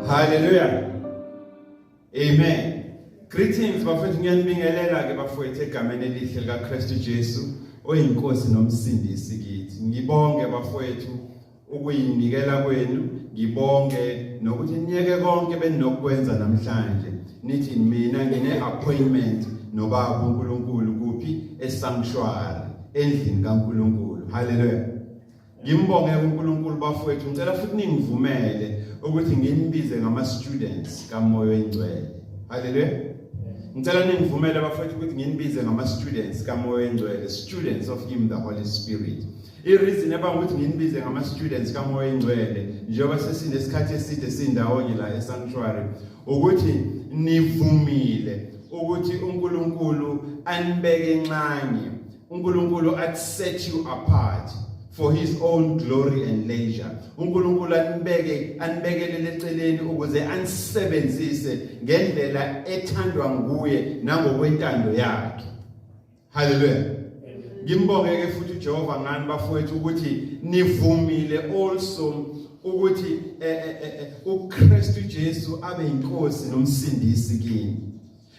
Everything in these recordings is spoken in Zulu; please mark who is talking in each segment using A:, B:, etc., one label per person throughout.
A: Hallelujah. Amen. Greetings bafethu, ngiyanibingelela ke bafethu egameni elihle lika Kristu Jesu oyinkosi nomsindisi kithi. Ngibonge bafethu ukuyinikela kwenu, ngibonge nokuthi niyeke konke beninokwenza namhlanje. Nithi mina ngine appointment nobaba uNkulunkulu kuphi esanctuary endlini kaNkulunkulu. Hallelujah. Ngimbonge uNkulunkulu bafethu, ngicela futhi ningivumele ukuthi nginibize ngama students kaMoya oNgcwele. Hallelujah. Ngicela ningivumele bafethu ukuthi nginibize ngama students kaMoya oNgcwele, students of him the Holy Spirit. I-reason ebanga ukuthi nginibize ngama students kaMoya oNgcwele njengoba sesinesikhathi eside sindawonye la esanctuary ukuthi nivumile ukuthi uNkulunkulu anibeke enxanye, uNkulunkulu set you apart for his own glory and leisure. uNkulunkulu anibekelele eceleni ukuze anisebenzise ngendlela ethandwa nguye nangokwentando yakhe. Hallelujah. Ngimbonge ke futhi uJehova ngani bafowethu ukuthi nivumile also ukuthi uKristu Jesu abe inkosi nomsindisi kini.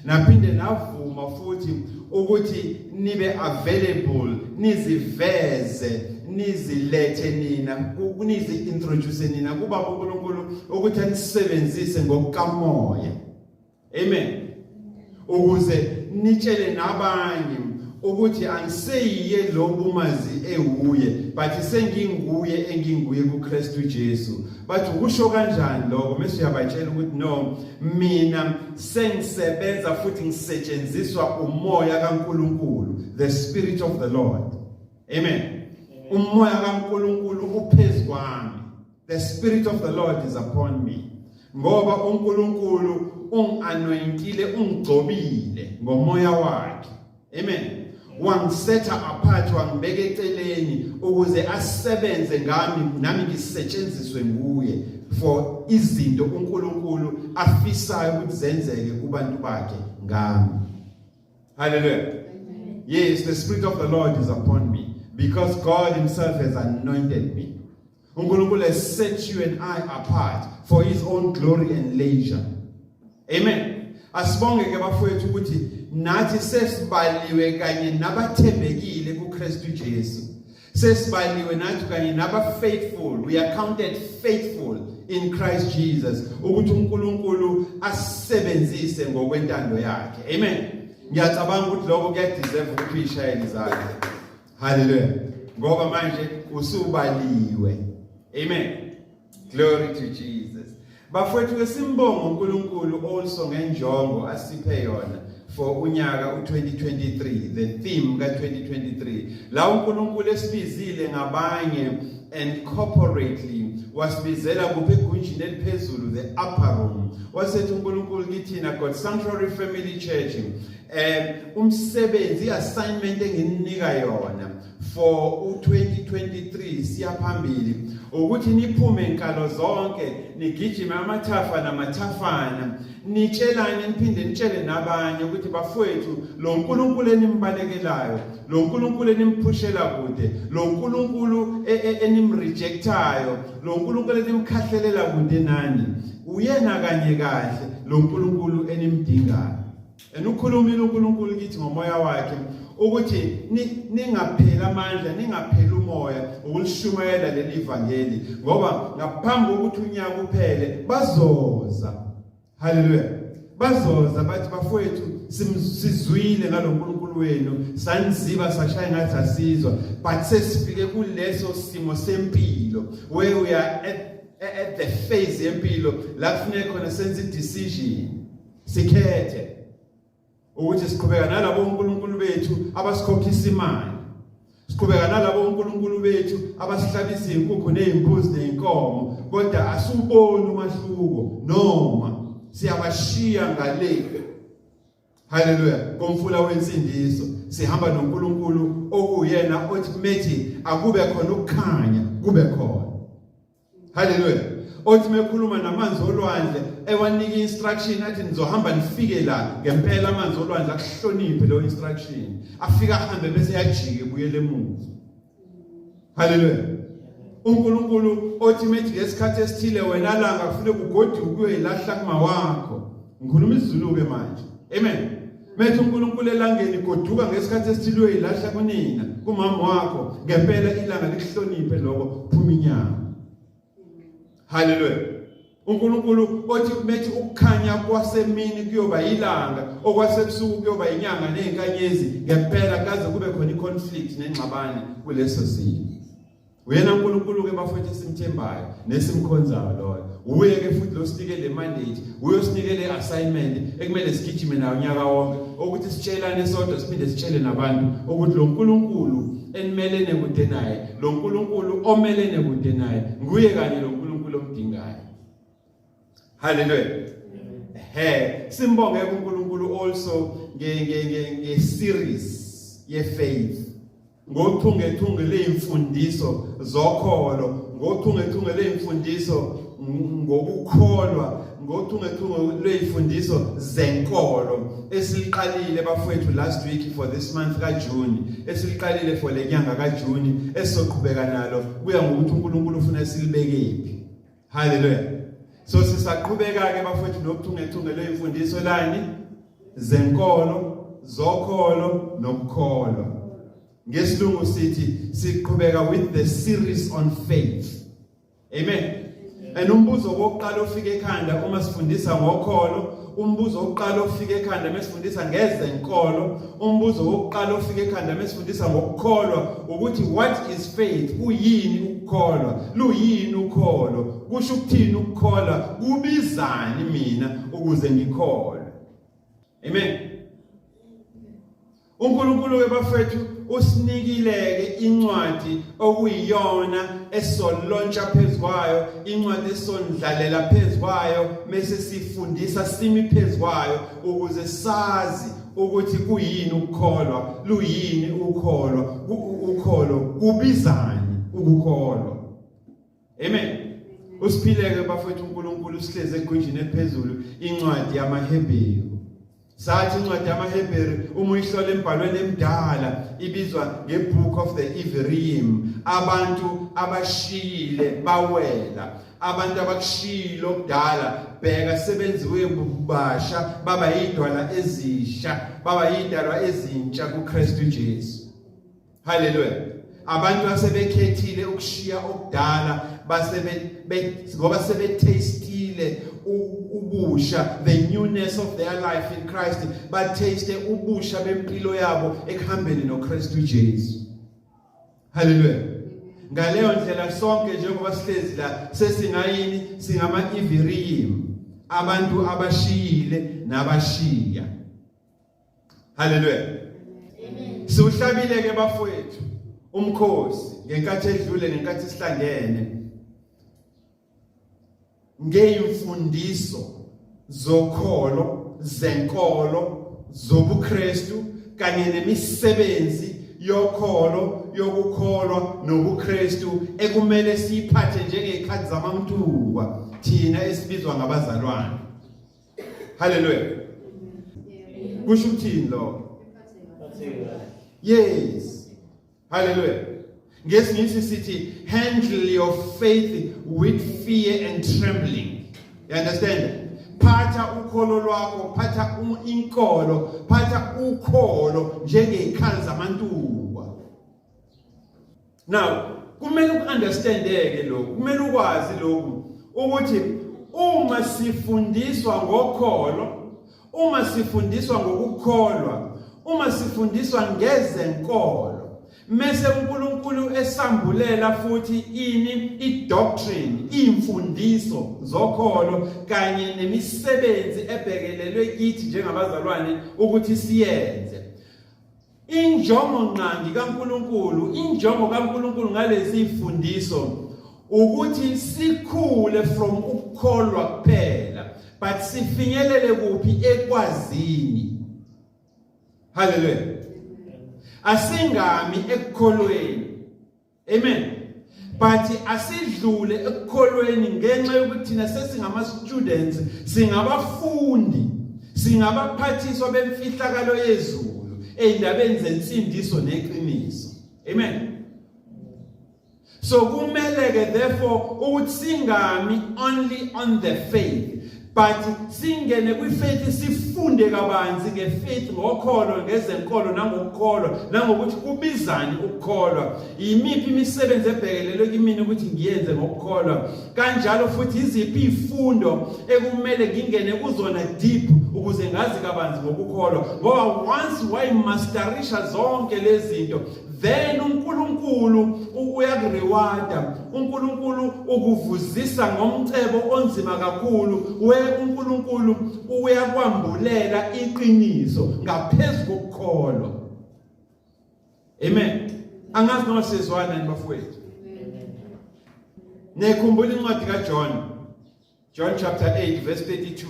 A: Naphinde navuma futhi ukuthi nibe available, niziveze, nizilethe nina, nizi-introduce nina kuba uNkulunkulu ukuthi anisebenzise ngokukamoya. Amen. Ukuze nitshele nabanye ukuthi angiseyiye lo bumazi ewuye, but senginguye enginguye kuKristu Jesu. But ukusho kanjani lokho? Mase uyabatshela ukuthi no, mina sengisebenza futhi ngisetshenziswa umoya kaNkulunkulu, the Spirit of the Lord. Amen. Umoya kaNkulunkulu uphezulu kwami. The Spirit of the Lord is upon me. Ngoba uNkulunkulu unganointile, ungigcobile ngomoya wakhe. Amen. Wangisetha apart, wangibeka eceleni ukuze asebenze ngami nami ngisetshenziswe nguye for izinto uNkulunkulu afisayo ukuthi zenzeke kubantu bakhe ngami. Hallelujah. Amen. Yes, the Spirit of the Lord is upon me because God himself has anointed me. uNkulunkulu has set you and I apart for his own glory and leisure. Amen. Asibonge ke bafowethu ukuthi nathi sesibaliwe kanye nabathembekile kuKristu Jesu. Sesibaliwe nathi kanye nabafaithful. We are counted faithful in Christ Jesus. Ukuthi uNkulunkulu asebenzise ngokwentando yakhe. Amen. Ngiyacabanga ukuthi lokho kuyadeserve ukuthi ishayele izandla. Hallelujah. Ngoba manje usubaliwe. Amen. Glory to Jesus. Bafowethu simbonga uNkulunkulu also ngenjongo asiphe yona for unyaka u2023, the theme ka2023. La uNkulunkulu esibizile ngabanye and corporately wasibizela kuphi egunjini eliphezulu, the upper room. Wasethi uNkulunkulu kithina God Sanctuary Family Church umsebenzi assignment engininika yona for u2023 siyaphambili ukuthi niphume enkalo zonke, nigijime amathafa namathafana, nitshelane niphinde nitshele nabanye ukuthi bafowethu lo uNkulunkulu enimbalekelayo, lo uNkulunkulu enimpushela kude, lo uNkulunkulu enimrejectayo, lo uNkulunkulu enimkhahlelela kude nani, uyena kanye kahle lo uNkulunkulu enimdingayo. Enukhulumile uNkulunkulu kithi ngomoya wakhe ukuthi ningaphela amandla, ningaphela umoya ukulishumayela leli ivangeli ngoba ngaphambi kokuthi unyaka uphele bazoza. Hallelujah. Bazoza bathi bafowethu sizwile ngalo uNkulunkulu wenu, sanziba sashaya ngathi asizwa, but sesifike kuleso simo sempilo where we are at the phase yempilo la kufuneka khona senze decision, sikhethe ukuthi siqhubeka nalabo uNkulunkulu bethu abasikhokhisa imali, siqhubeka nalabo uNkulunkulu bethu abasihlabisa inkukhu nezimbuzi nezinkomo, kodwa asuboni umahluko noma siyabashiya ngale. Hallelujah. Komfula wensindiso sihamba noNkulunkulu okuyena othi methi akube khona ukukhanya kube khona. Hallelujah. Othi mekhuluma namanzi olwandle ewanika instruction athi nizohamba nifike la ngempela amanzi olwandle akuhloniphe lo instruction, afika ahambe bese yajike buyele emuva. Hallelujah. uNkulunkulu othi methi ngesikhathi esithile wena langa kufanele ugoduke uyilahla kuma wakho. Ngikhuluma isiZulu ke manje. Amen. Methi uNkulunkulu elangeni goduka ngesikhathi esithile uyilahla kunina, kumama wakho, ngempela ilanga likuhloniphe lokho phuma inyama. Hallelujah. uNkulunkulu othi methi ukukhanya kwasemini kuyoba ilanga, okwasebusuku kuyoba inyanga nezinkanyezi, ngempela kaze kube khona iconflict nengxabano kuleso simo. Uyena uNkulunkulu ke bafowethu simthembayo nesimkhonzayo loyo. Uye ke futhi lo sinike le mandate, uyosinike le assignment ekumele sigijime nayo unyaka wonke, ukuthi sitshelane sodwa siphinde sitshele nabantu ukuthi lo uNkulunkulu enimelene kude naye, lo uNkulunkulu omelene kude naye, nguye kanye lo uNkulunkulu omdingayo. Hallelujah. Simbonge uNkulunkulu also nge series ye faith. Ngothungethunge leimfundiso zokholo, ngothungethunge leimfundiso ngokukholwa, ngothungethunge leimfundiso zenkolo esiliqalile bafowethu last week for this month kaJune, esiliqalile for lenyanga kaJune, esizoqhubeka nalo kuya ngokuthi uNkulunkulu ufuna silibekephi. Hallelujah. So sisaqhubeka ke bafowethu nokuthungethunge leimfundiso lani zenkolo, zokholo nokukholwa. Ngesilungu sithi siqhubeka with the series on faith. Amen. And umbuzo wokuqala ofika ekhanda uma sifundisa ngokholo, umbuzo wokuqala ofika ekhanda mesifundisa ngezenkolo, umbuzo wokuqala ofika ekhanda mesifundisa ngokukholwa ukuthi what is faith? Uyini ukukholwa? Luyini ukholo? Kusho ukuthini ukukholwa? Kubizani mina ukuze ngikholwe? Amen. uNkulunkulu webafethu usinikileke incwadi okuyiyona esolontsha phezukwayo, incwadi esondlalela phezukwayo, mase sifundisa simi phezukwayo ukuze sazi ukuthi kuyini ukukholwa, luyini ukukholwa, ukholo kubizani ukukholwa. Amen. Usiphileke bafethu uNkulunkulu usihleze egwinjini eliphezulu incwadi yamaHebheru. Sathi incwadi yamaHebheru uma uyihlole embhalweni emdala ibizwa ngeBook of the Ivrim. Abantu abashiyile bawela, abantu abakushiyile okudala bheka sebenziwe bubasha, baba yidwala ezisha, baba yidalwa ezintsha kuKristu Jesu. Hallelujah. Abantu asebekhethile ukushiya okudala ngoba sebetastile ubusha, the newness of their life in Christ, bataste ubusha bempilo yabo ekuhambeni noKristu Jesu. Hallelujah. Ngaleyo ndlela sonke njengoba sihlezi la sesingayini, singama Ivrim, abantu abashiyile nabashiya. Hallelujah. Amen. Siuhlabile ke bafowethu umkhosi ngenkathi edlule, ngenkathi sihlangene ngeimfundiso zokholo, zenkolo, zobuKristu kanye nemisebenzi yokholo, yokukholwa nobuKristu ekumele siphathe njengekhathi zamamtuba thina esibizwa ngabazalwane. Hallelujah. Kusho ukuthini lo? Yes. Hallelujah. Ngesingisi sithi handle your faith with fear and trembling. You understand? Phatha ukholo lwakho, phatha inkolo, phatha ukholo njengekhala zamantuba. Now, kumele uunderstandeke lokho, kumele ukwazi lokho ukuthi uma sifundiswa ngokholo, uma sifundiswa ngokukholwa, uma sifundiswa ngezenkolo, mase uNkulunkulu esambulela futhi idoctrine, imfundiso zokholo kanye nemisebenzi ebhekelelwe kithi njengabazalwane ukuthi siyenze. Injongo nqangi kaNkulunkulu ngalezi imfundiso ukuthi sikhule from ukukholwa kuphela, but sifinyelele kuphi? Ekwazini. Hallelujah. Asingami ekukholweni. Amen. But asidlule ekukholweni ngenxa yokuthi thina sesingama students, singabafundi, singabaphathiswa bemfihlakalo yezulu endabeni zensindiso neqiniso. Amen. So kumele ke therefore ukuthi singami only on the faith, but singene kwi-faith sifunde kabanzi ngefaith, ngokholo, ngezenkolo, nangokukholwa, nangokuthi kubizani ukukholwa, yimiphi imisebenzi ebhekelelwe kimi ukuthi ngiyenze ngokukholwa, kanjalo futhi iziphi izifundo ekumele ngingene kuzona deep ukuze ngazi kabanzi ngokukholwa. Ngoba once wayimasterisha zonke lezi zinto, then uNkulunkulu uyakurewarda, uNkulunkulu ukuvuzisa ngomcebo onzima kakhulu, uNkulunkulu uyakwambulela iqiniso ngaphezulu kokukholwa. Amen. Angazi noma sizwana nini bafowethu. Nekhumbula incwadi kaJohn, John chapter 8 verse 32.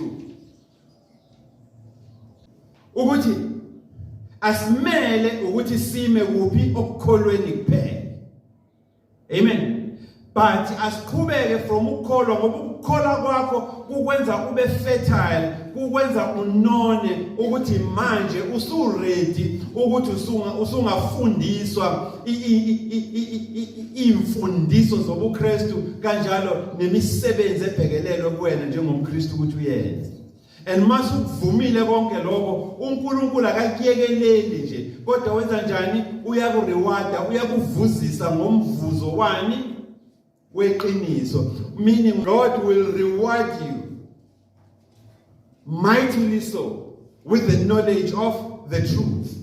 A: Ukuthi asimele ukuthi sime kuphi okukholweni kuphela. Amen. But asiqhubeke from ukukholwa, ngoba ukukholwa kwakho kukwenza ube fertile, kukwenza unone ukuthi manje usuready ukuthi usungafundiswa imfundiso zobuKristu, kanjalo nemisebenzi ebhekelelwe kuwena njengomKristu ukuthi uyenze. And mase ukuvumile konke lokho, uNkulunkulu akakuyekeleli nje, kodwa wenza njani? Uyakurewarda, uyakuvuzisa ngomvuzo wani? Weqiniso. Meaning God will reward you mightily so with the knowledge of the truth.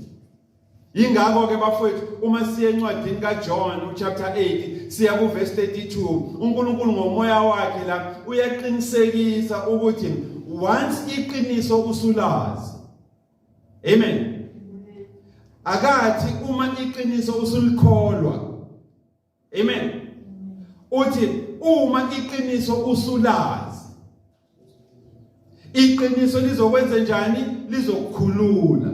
A: Ingakho ke bafowethu, uma siye encwadini kaJohn chapter 8 siya ku verse 32, uNkulunkulu ngomoya wakhe la uyaqinisekisa ukuthi once iqiniso usulazi. Amen. Akathi uma iqiniso usulikholwa. Amen. Uthi uma iqiniso usulazi, iqiniso lizokwenza njani? Lizokukhulula.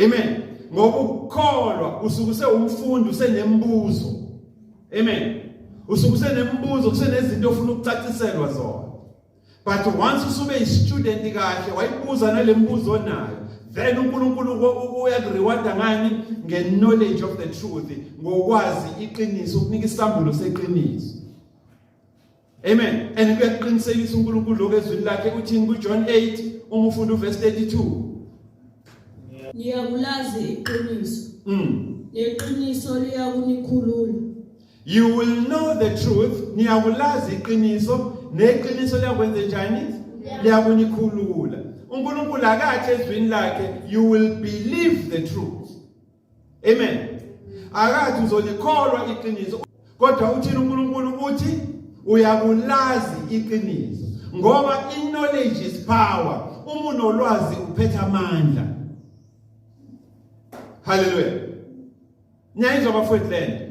A: Amen. Ngoba ukukholwa usukuse umfundi usenembuzo. Amen. Usukuse nembuzo, kusenezinto ofuna ukucaciselwa zona. But once usube i-student kahle wayibuza nalembuzo nayo, then uNkulunkulu uyakurewarda ngani? Nge-knowledge of the truth, ngokwazi iqiniso, ukunika isambulo seqiniso. Amen. And kuyaqinisekisa uNkulunkulu lokho ezwini lakhe uthini kuJohn 8 uma ufunda uverse 32.
B: Niyakulazi iqiniso. Iqiniso liyakunikhulula.
A: You will know the truth, niyakulazi iqiniso, neqiniso liyakwenza njani? Liyakunikhulula. uNkulunkulu akathi ezwini lakhe you will believe the truth. Amen. Akathi uzolikholwa iqiniso, kodwa uthini uNkulunkulu? Uthi uyakulazi iqiniso, ngoba knowledge is power. Uma unolwazi uphethe amandla. Hallelujah. Nyayizwa bafowethu lento.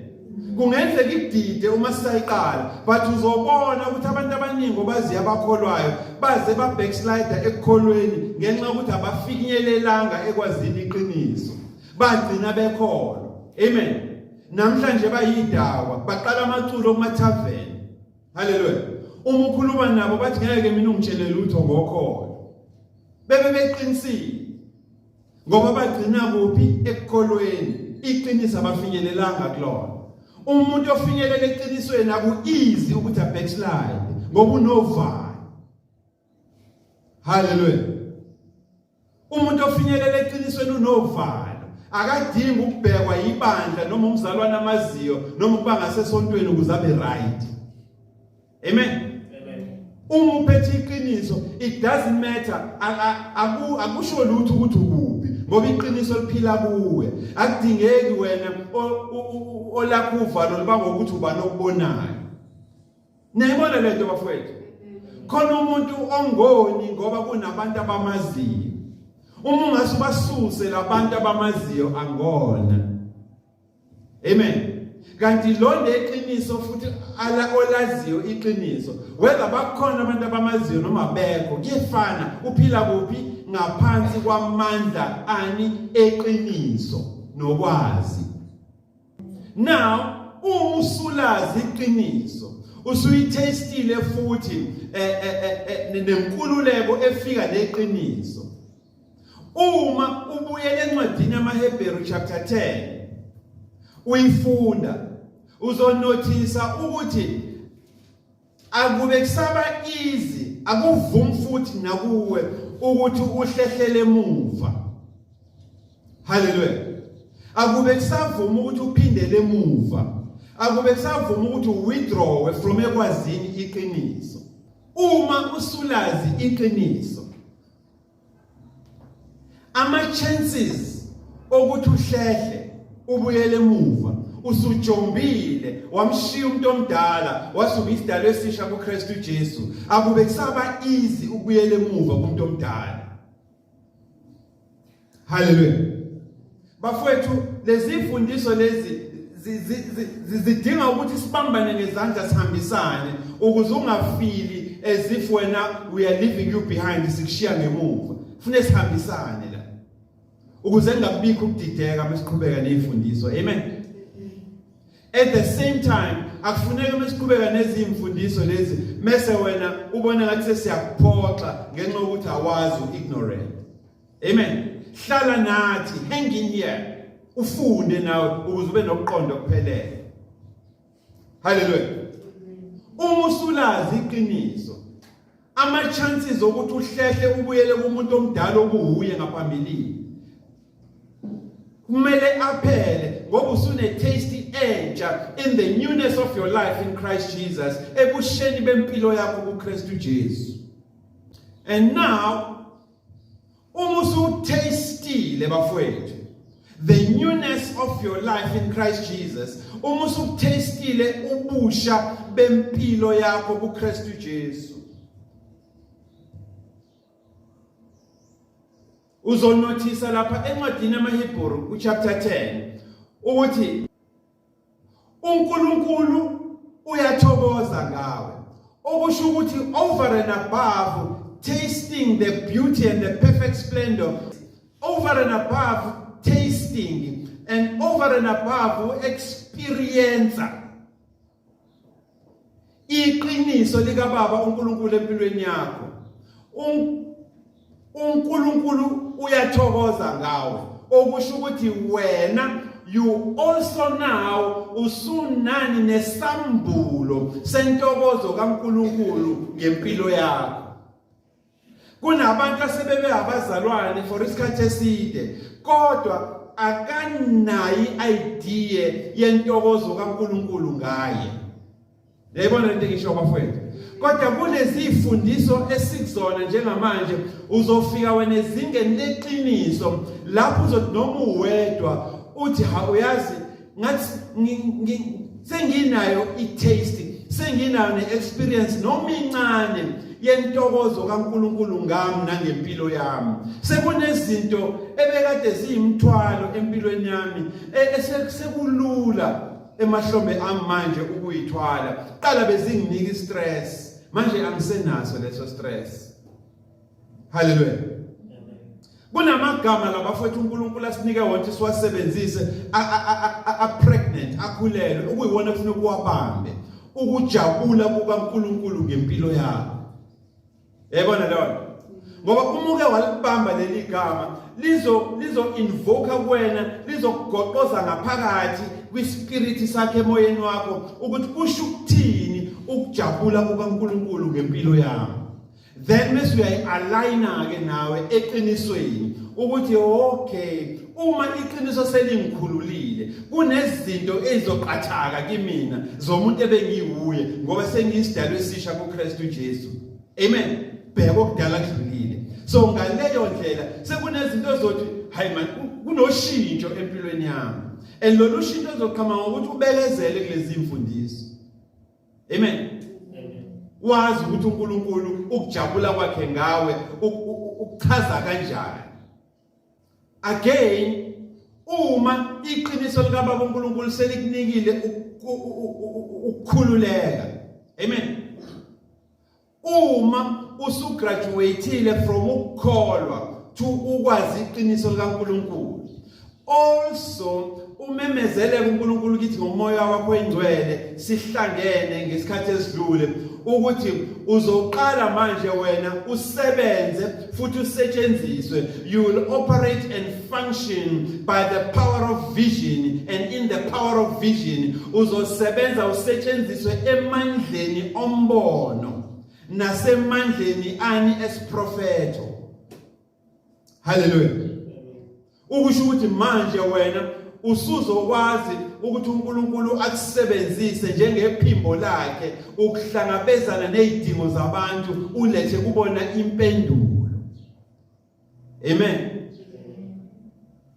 A: Kungenzeka idide uma sisayiqala, but uzobona ukuthi abantu abaningi obazi abakholwayo baze ba backslider ekukholweni ngenxa ukuthi abafinyelelanga ekwazini iqiniso, bagcina bekholwa. Amen. Namhlanje bayidawa, baqala amaculo kuma-tavern. Hallelujah. Uma ukhuluma nabo bathi ngeke mina ungitshele lutho ngokholo. Bebe beqinisile ngoba bagcina kuphi? Ekukholweni. Iqiniso abafinyelelanga kulona. Umuntu ofinyelela eqinisweni aku-easy ukuthi backslide ngoba unovalo. Hallelujah. Umuntu ofinyelela eqinisweni unovalo, akadingi ukubhekwa ibandla noma umzalwane amaziyo noma ukuba ngasesontweni ukuze abe right. Amen. Uma uphethe iqiniso, it doesn't matter, akusho lutho ukuthi ukuphi, ngoba iqiniso liphila kuwe. Akudingeki wena olakho uvalo liba ngokuthi uba nokubonayo. Nayibona lento bafowethu, khona umuntu ongoni ngoba kunabantu abamaziyo. Uma ungasubasuse labantu abamaziyo angona. Amen. Kanti londe iqiniso futhi ala olaziyo iqiniso, whether bakhona abantu abamaziyo noma bekho, kuyefana. Uphila kuphi? Ngaphansi kwamandla ani? Eqiniso nokwazi. Now usulazi iqiniso, usuyithestile futhi nenkululeko efika leqiniso. Uma ubuyele encwadini yamaHebheru chapter 10 uyifunda, uzonothisa ukuthi akube kusaba easy, akuvumi futhi nakuwe ukuthi uhlehlele emuva. Hallelujah. Akube kusavuma ukuthi uphindele emuva. Akube kusavuma ukuthi withdraw from ekwazini iqiniso. Uma usulazi iqiniso, ama chances ukuthi uhlehle ubuyele emuva, usujombile, wamshiya umuntu omdala, wasuba isidalo esisha kuKristu Jesu, akube kusaba easy ukubuyela emuva kumuntu omdala. Hallelujah. Bafowethu, lezi imfundiso lezi zidinga ukuthi sibambane ngezandla sihambisane ukuze ungafili as if wena we are leaving you behind, sikushiya ngemuva. Kufanele sihambisane la ukuze ngakubikho ukudideka masiqhubeka nezimfundiso. Amen. At the same time, akufuneka masiqhubeka nezimfundiso lezi mase wena ubona ngathi sesiyakuphoxa ngenxa ukuthi awazi ignorant. Amen. Hlala nathi, hang in here, ufunde nawe ukuze ube nokuqonda okuphelele. Hallelujah. Uma usulazi iqiniso, ama chances ukuthi uhlehle ubuyele kumuntu omdala okuhuye ngaphambili kumele aphele ngoba usune taste entsha in the newness of your life in Christ Jesus, ebusheni bempilo yakho kuKristu Jesu. And now uma usutastile bafowethu the newness of your life in Christ Jesus, uma usutastile ubusha bempilo yakho kuKristu Jesu, uzonothisa lapha encwadini yamaHebheru chapter 10 ukuthi uNkulunkulu uyathokoza ngawe, okusho ukuthi over and above tasting the beauty and the perfect splendor, over and above tasting and over and above experience iqiniso lika Baba uNkulunkulu empilweni yakho, uNkulunkulu uyathokoza ngawe, okusho ukuthi wena you also now usunani neSambulo sentokozo kaNkulunkulu ngempilo yakho. Kunabantu asebebe abazalwane for isikhathi eside kodwa akanayi idea yentokozo kaNkulunkulu ngaye. Yayibona lento ngisho bafowethu. Kodwa kulezi ifundiso esikuzona njengamanje uzofika wena ezingeni leqiniso lapho uzothi noma uwedwa uthi ha uyazi ngathi senginayo itaste, senginayo neexperience noma incane yentokozo kaNkulunkulu ngami nangempilo yami. Sekunezinto ebekade ziyimthwalo empilweni yami esekulula emahlombe ami manje ukuyithwala. Qala bezinginika istress, manje angisenaso leso stress. Hallelujah. Kunamagama labafowethu uNkulunkulu asinike wona siwasebenzise a pregnant, akhulelwe, ukuyiwona ufuna ukuwabambe, ukujabula kukaNkulunkulu ngempilo yakho. Yabona lona? Ngoba umuke walibamba leli gama lizo invoke kuwena, lizokugoqoza ngaphakathi kwispirit sakhe emoyeni wakho ukuthi kusho ukuthini ukujabula kukaNkulunkulu ngempilo yakho. Then mase uyayi-aligna ke nawe eqinisweni ukuthi okay, uma iqiniso selingikhululile kunezinto ezizoqhathaka kimina zomuntu ebengiwuye ngoba sengiyisidalo esisha kuKristu Jesu. Amen. Bheka okudala kudlulile. So ngaleyo ndlela sekunezinto ezothi hayi man kunoshintsho empilweni yami. And lolu shintsho uzoqhama ngokuthi ubekezele kulezi imfundiso. Amen. Wazi ukuthi uNkulunkulu ukujabula kwakhe ngawe ukuchaza kanjani. Again, uma iqiniso lika Baba uNkulunkulu selikunikile ukukhululeka. Amen. Uma usugraduateile from ukukholwa to ukwazi iqiniso likaNkulunkulu, also umemezele kuNkulunkulu ukuthi ngomoya wakho engcwele sihlangene ngesikhathi esidlule ukuthi uzoqala manje wena usebenze futhi usetshenziswe. You will operate and function by the power of vision, and in the power of vision uzosebenza usetshenziswe emandleni ombono nasemandleni ani esiprofeto. Hallelujah. Ukusho ukuthi manje wena usuzokwazi ukuthi uNkulunkulu akusebenzise njengephimbo lakhe ukuhlangabezana nezidingo zabantu ulethe kubona impendulo. Amen.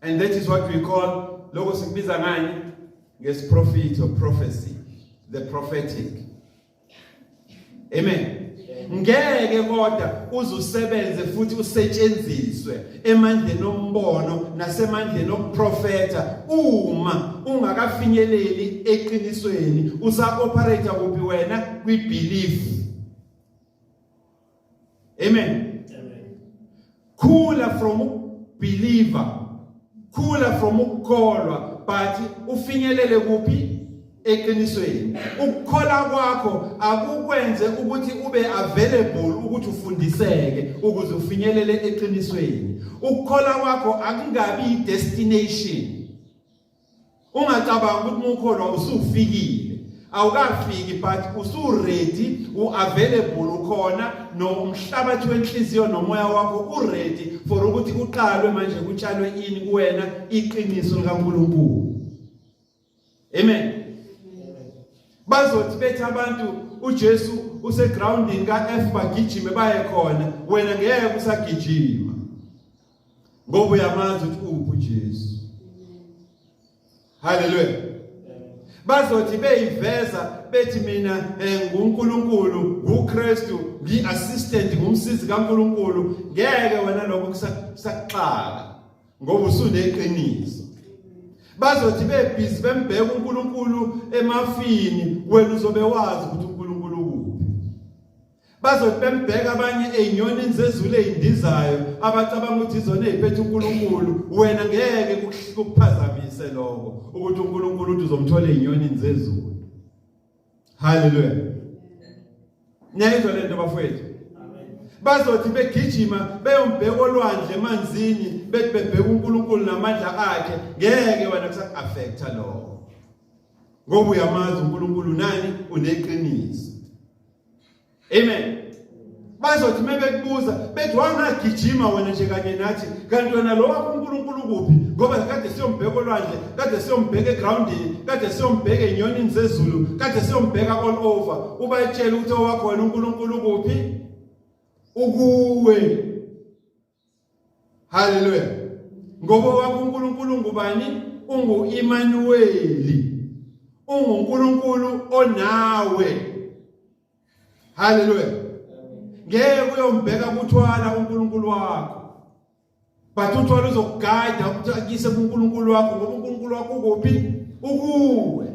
A: And that is what we call lokho sikubiza ngani ngesiprophet or prophecy, the prophetic. Amen. Ngeke kodwa uzusebenze futhi usetshenziswe emandleni ombono nasemandleni okuprofeta uma ungakafinyeleli eqinisweni. Usa-operate kuphi wena? Kwi-belief. Amen. Khula from believer, khula from ukukholwa, but ufinyelele kuphi? Eqinisweni. Ukukhola kwakho akukwenze ukuthi ube available ukuthi ufundiseke ukuze ufinyelele eqinisweni. Ukukhola kwakho akungabi destination. Ungacabanga ukuthi ukukholwa usufikile. Awukafiki but usu-ready, u-available ukhona, nomhlabathi wenhliziyo nomoya wakho u-ready for ukuthi uqalwe manje kutshalwe ini kuwena iqiniso likaNkulunkulu. Amen. Bazothi bethi abantu uJesu usegrounding kaF bagijime baye khona, wena ngeke usagijima ngoba uyamazi ukuthi uphi uJesu. Hallelujah. Bazothi beyiveza bethi mina nguNkulunkulu, nguKristu, ngi-assistant, ngumsizi kaNkulunkulu, ngeke wena lokho kusaxaka ngoba usuneqiniso. Bazothi bebhizi bembeka uNkulunkulu emafini, wena uzobe wazi ukuthi uNkulunkulu kuphi. Bazothi bembeka abanye ezinyoni zezulu ezindizayo abacabanga ukuthi izona eziphethe uNkulunkulu, wena ngeke kuphazamise lokho ukuthi uNkulunkulu uthi uzomthola ezinyoni zezulu. Hallelujah. Niyayizwa lento bafowethu? Bazothi begijima beyombheka olwandle emanzini bethi bebheka uNkulunkulu namandla akhe, ngeke wena kusaku-affecta lokho ngoba uyamazi uNkulunkulu nani, uneqiniso. Amen. Bazothi mebekubuza bethi wangagijima wena nje kanye nathi, kanti wena lo wakho uNkulunkulu kuphi? Ngoba kade siyombheka olwandle, kade siyombheka egroundini, kade siyombheka ezinyonini zezulu, kade siyombheka all over. Ubayitshela ukuthi owakho wena uNkulunkulu kuphi? Ukuwe. Hallelujah. Ngoba wakho uNkulunkulu ngubani? Ungu-Immanueli, unguNkulunkulu onawe. Hallelujah. Ngeke uyombheka kuThwala uNkulunkulu wakho, but uThwala uzokuguide ukuthi akise kuNkulunkulu wakho ngoba uNkulunkulu wakho ukuphi? Ukuwe.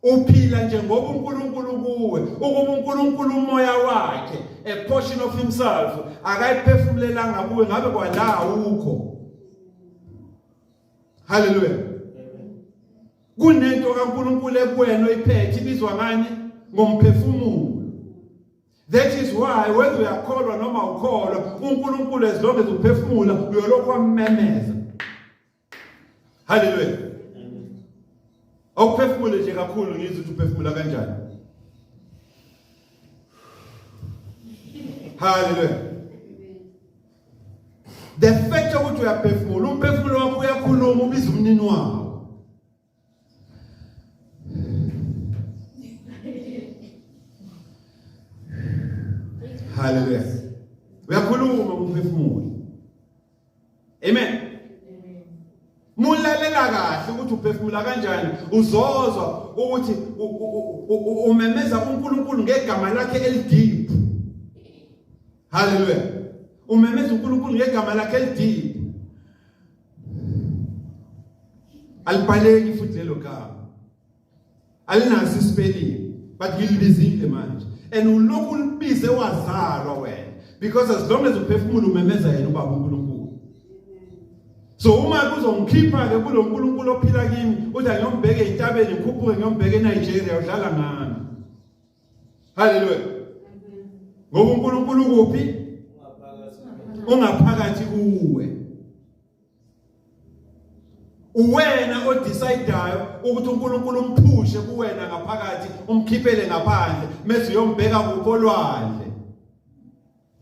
A: Uphila nje ngoba uNkulunkulu kuwe, ukuba uNkulunkulu umoya wakhe, a portion of himself, akayiphefumulelanga kuwe, ngabe kwala ukho. Hallelujah. Kunento kaNkulunkulu ekuwena oyiphethe ibizwa ngani? Ngomphefumulo. That is why whether you are called or noma ukholwa, uNkulunkulu as long as uphefumula uyolokhu amemeza. Hallelujah. Awuphefumule nje kakhulu ngizwe ukuthi uphefumula kanjani. Hallelujah. The fact ukuthi uyaphefumula, umphefumulo wakho uyakhuluma, ubiza umnini wawo. Hallelujah. Uyakhuluma umphefumulo. Amen. Mulalela kahle ukuthi uphefumula kanjani, uzozwa ukuthi umemeza uNkulunkulu ngegama lakhe elideep. Hallelujah. Umemeza uNkulunkulu ngegama lakhe elideep. Alibhaleki futhi lelo gama. Alinaso spelling, but ngilibizile manje. And ulokhu ulibize wazalwa wena, because as long as uphefumula umemeza yena ubaba uNkulunkulu. So uma kuzongikhipha ke kulo uNkulunkulu ophila kimi, uthi ngiyombheka ezintabeni, ngikhuphuke ngiyombheka eNigeria, udlala ngami. Hallelujah. Ngoba uNkulunkulu kuphi? Ungaphakathi kuwe. Uwena odecideayo ukuthi uNkulunkulu umphushe kuwena ngaphakathi umkhiphele ngaphandle mase uyombheka kupolwandle.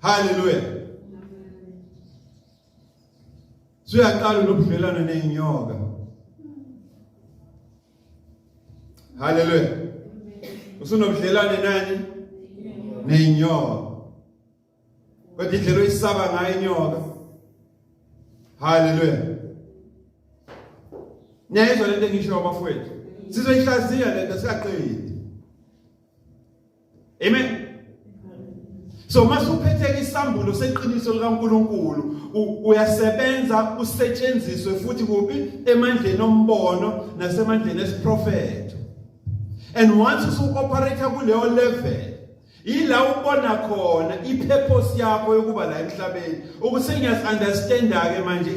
A: Hallelujah. Suyaqala nobudlelwane nenyoka. Hallelujah. Usunobudlelwane nani? Nenyoka. Kodwa indlela oyisaba ngayo inyoka. Hallelujah. Niyezwa lento engisho abafowethu. Sizoyihlaziya lento siyaqedile. Amen. So masuphethe iSambulo seqiniso likaNkulunkulu uyasebenza usetshenziswe futhi kuphi emandleni ombono nasemandleni esiprofeto. And once you operate kuleyo level ila ubona khona ipurpose yakho yokuba la emhlabeni ukuthi sengiyasunderstanda ke manje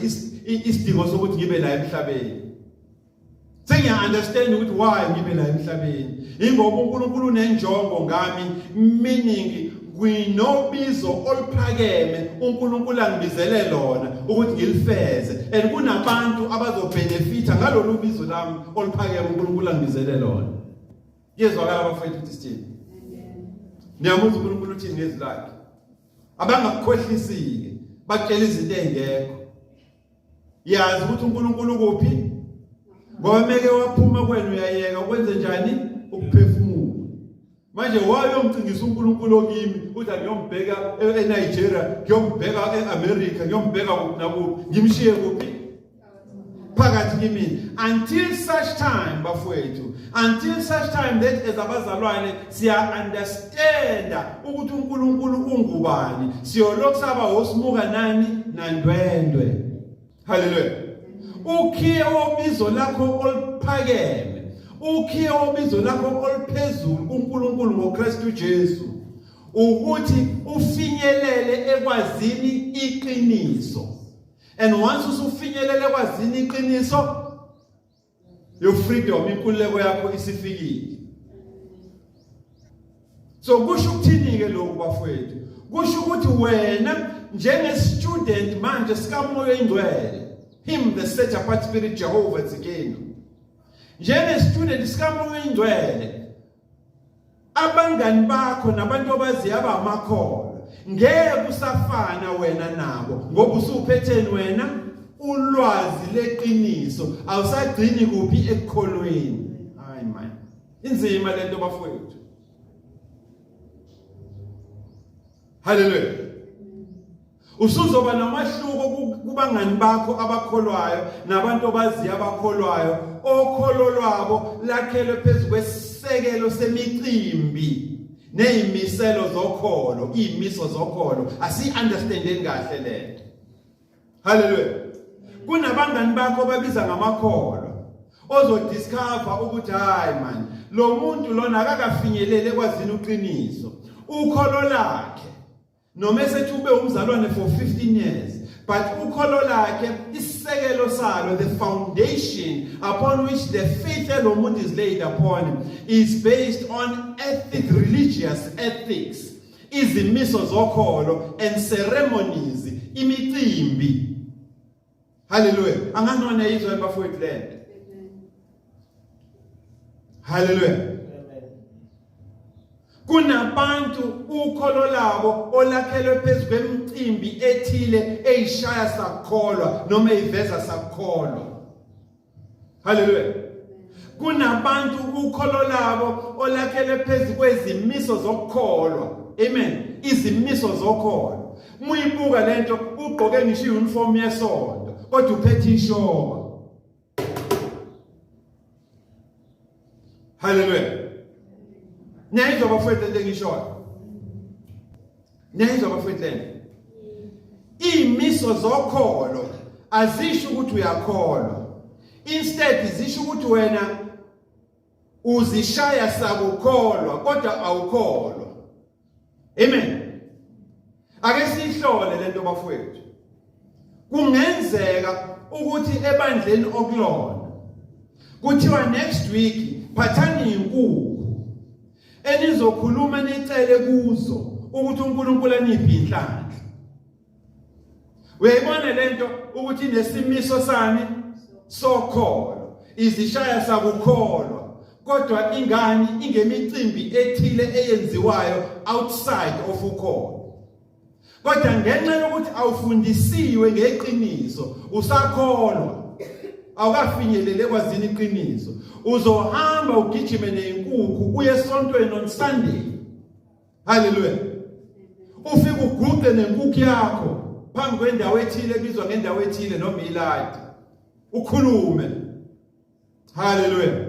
A: isidingo sokuthi ngibe la emhlabeni. Sengiya-understand ukuthi why ngibe la emhlabeni. Ingoba uNkulunkulu nenjongo ngami, meaning kwinobizo oluphakeme uNkulunkulu angibizele lona ukuthi ngilifeze, and kunabantu abazobenefita ngalolu bizo lami oluphakeme uNkulunkulu angibizele lona. Yezwakala abafowethu ukuthi sithini? Niyamuza uNkulunkulu uthini ngezilakhe? Abangakukhohlisike, bakutshela izinto ezingekho. Yazi ukuthi uNkulunkulu kuphi? Ngoba meke waphuma kwenu uyayeka ukwenze njani? Ukuphefumula. Manje wayomcingisa uNkulunkulu okimi uthi ngiyombheka eNigeria, ngiyombheka eAmerica, ngiyombheka nakuphi, ngimshiye kuphi? Phakathi kimi. Until such time bafowethu, until such time that as abazalwane siya understand ukuthi uNkulunkulu ungubani, siyolokhu saba hosimuka nani nandwendwe. Hallelujah. Ukhiye obizo lakho oluphakeme, ukhiye obizo lakho oluphezulu kuNkulunkulu ngoKristu Jesu, ukuthi ufinyelele ekwazini iqiniso. And once usufinyelele ekwazini iqiniso, your freedom, inkululeko yakho isifikile. So kusho ukuthini ke lokhu bafowethu? Kusho ukuthi wena njenge-student manje sikamoya oyingcwele, him the set apart spirit Jehovah Tsikeno, njenge-student sikamoya oyingcwele, abangani bakho nabantu abaziya abamakholwa ngeke usafana wena nabo, ngoba usuphetheni wena ulwazi leqiniso, awusagcini kuphi ekukholweni. Hayi man, inzima lento bafowethu. Hallelujah. Usuzoba namahluko kubangani bakho abakholwayo nabantu abaziya abakholwayo, okholo lwabo lakhelwe phezu kwesisekelo semicimbi neyimiselo zokholo, imiso zokholo. Asi-understandeni kahle lento. Hallelujah. Kunabangani bakho babiza ngamakholwa, ozodiscover ukuthi hayi man, lo muntu lona akakafinyelele ekwazini uqiniso. Ukholo lakhe noma esethi ube umzalwane for 15 years, but ukholo lakhe isisekelo salo, the foundation upon which the faith lo muntu is laid upon, is based on religious ethics, izimiso zokholo and ceremonies, imicimbi. Hallelujah. Anganona izwe bafowethu lento. Hallelujah. Kunabantu ukholo labo olakhelwe phezu kwemicimbi ethile eyishaya sakholwa noma eyiveza sakholwa. Hallelujah. Kunabantu ukholo labo olakhelwe phezu kwezimiso zokukholwa. Amen. Izimiso zokholwa. Muyibuka lento ugqoke ngisho uniform yesonto kodwa uphethe ishoba. Hallelujah. Niyizwa bafowethu lento engishoyo. Niyizwa bafowethu lento. Imiso zokholo azisho ukuthi uyakholwa. Instead zisho ukuthi wena uzishaya sakukholwa kodwa awukholwa. Amen. Ake sihlole lento bafowethu. Kungenzeka ukuthi ebandleni okulona kuthiwa next week phathani inkukhu, enizokhuluma nicele kuzo ukuthi uNkulunkulu aniphe inhlanhla. Uyayibona lento ukuthi nesimiso sani sokholo, izishaya sakukholwa, kodwa ingani ingemicimbi ethile eyenziwayo outside of ukholo. Kodwa ngenxa yokuthi awufundisiwe ngeqiniso, usakholwa, awukafinyelele kwazini iqiniso, uzohamba ugijime nenkukhu uye esontweni on Sunday. Hallelujah. Ufike uguqe nenkukhu yakho phambi kwendawo ethile ebizwa ngendawo ethile noma iladi. Ukhulume. Hallelujah.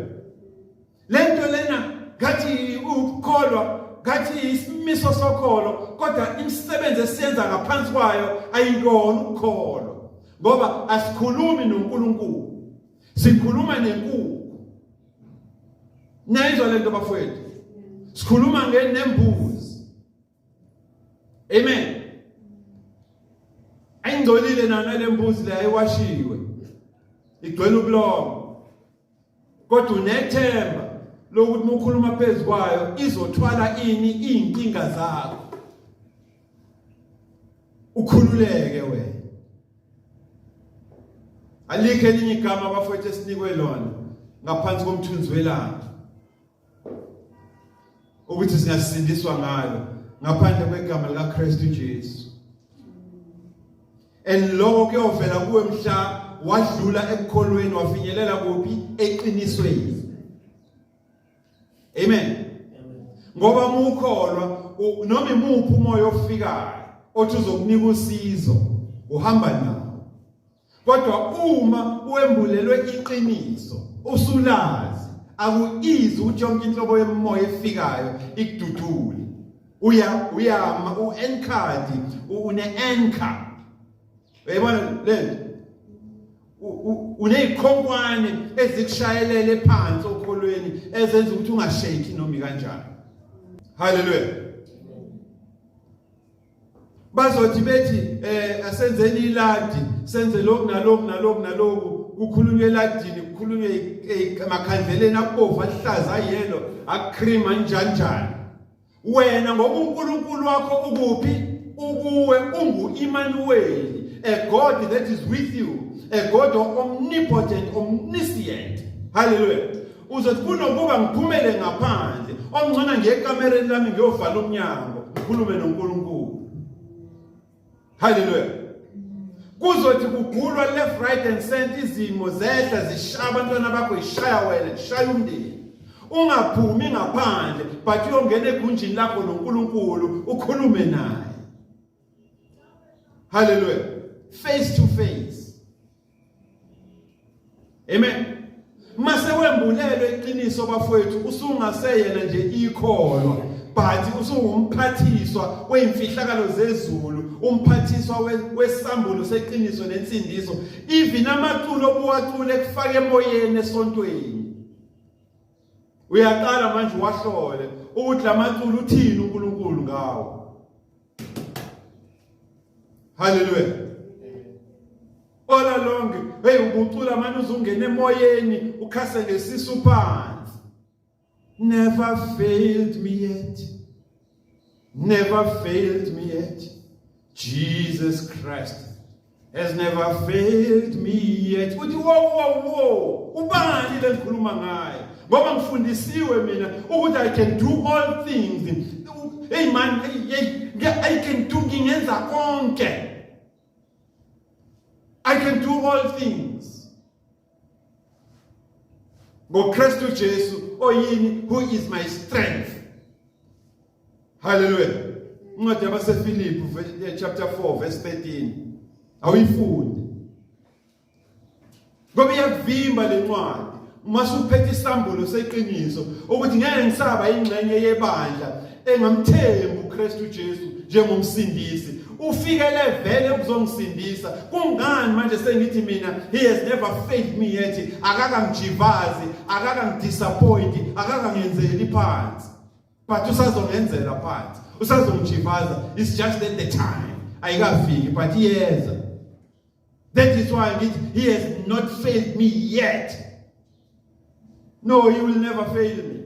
A: Lento lena ngathi ukholwa, ngathi isimiso sokholo, kodwa imisebenzi esiyenza ngaphansi kwayo ayikona ukukholo. Ngoba asikhulumi noNkulunkulu, sikhuluma nenkukhu. Nayizwa lento bafowethu. Sikhuluma nembuzi. Amen. Ayingcolile nana lembuzi la ayiwashiwe. Igcwele ubulongo. Kodwa unethemba lokuthi ukhuluma phezukwayo izothwala ini inkinga zakho. Ukhululeke wena. Alikho elinye igama abafowethu esinikwe lona ngaphansi komthunzi welanga ukuthi singasindiswa ngalo ngaphandle kwegama likaKristu Jesu. Lo kuyovela kuwe mhla wadlula ekukholweni wafinyelela kuphi? Eqinisweni. Amen. Ngoba ukholwa noma imuphi umoya ofikayo othi uzokunika usizo uhamba nawo. Kodwa uma uembulelwe iqiniso usulazi akuizi ukuthi yonke inhlobo yemoya efikayo ikududule. Uyama uenkadi une-anchor. Uyabona lento? Uneyikhonkwane ezikushayelele phansi okholweni ezenza ukuthi ungashake noma kanjani. Hallelujah. Bazothi bethi asenzeni iladi, senze lokhu nalokhu, kukhulunywe eladini, kukhulunywe emakhandleleni abomvu, ahlaza, ayelo, acream anjani. Wena ngoba uNkulunkulu wakho ukuphi? Ukuwe ungu-Emmanuel, a God that is with you, a God omnipotent, omniscient. Hallelujah. Uzothi kunokuba ngiphumele ngaphandle, ongcona ngekamereni lami ngiyovala umnyango, ngikhulume noNkulunkulu. Hallelujah. Kuzothi kugulwa left right and center, izimo zehla zishaya abantwana bakho, ishaya wena, ishaya umndeni. Ungaphumi ngaphandle, but uyongena egunjini lakho noNkulunkulu ukhulume naye. Hallelujah. Face to face. Amen. Mase wembulelwe iqiniso bafowethu, usungaseyena nje ikholwa, but usungumphathiswa weimfihlakalo zezulu, umphathiswa weSambulo seqiniso nensindiso. Even amaculo obuwacule ekufaka emoyeni esontweni. Uyaqala manje wahlole ukuthi lamaculo uthini uNkulunkulu ngawo. Hallelujah. All along, hey, ubucula manje uzungena emoyeni ukhase ngesisu phansi. Never failed me yet. Never failed me yet. Jesus Christ has never failed me yet. Uthi wo ubani lengikhuluma ngaye? Ngoba ngifundisiwe mina ukuthi I can do all things. Hey man, I can do ngenza konke. I can do all things. NgoKristu Jesu oyini, who is my strength. Hallelujah. Incwadi yabaseFilipi chapter 4 verse 13. Awuyifundi. Ngoba iyakuvimba le ncwadi. Masuphethe iSambulo seqiniso ukuthi ngeke ngisaba ingxenye yebandla engamthemba uKristu Jesu njengomsindisi. Ufikele vele ukuzongisindisa. Kungani manje sengithi mina he has never failed me yet, akakangijivazi, akakangidisappoint, akakangenzeli phansi. But usazongenzela phansi, usazongijivaza. It's just at the time ayikafiki, but yes. That is why he has not failed me yet. No, he will never fail me.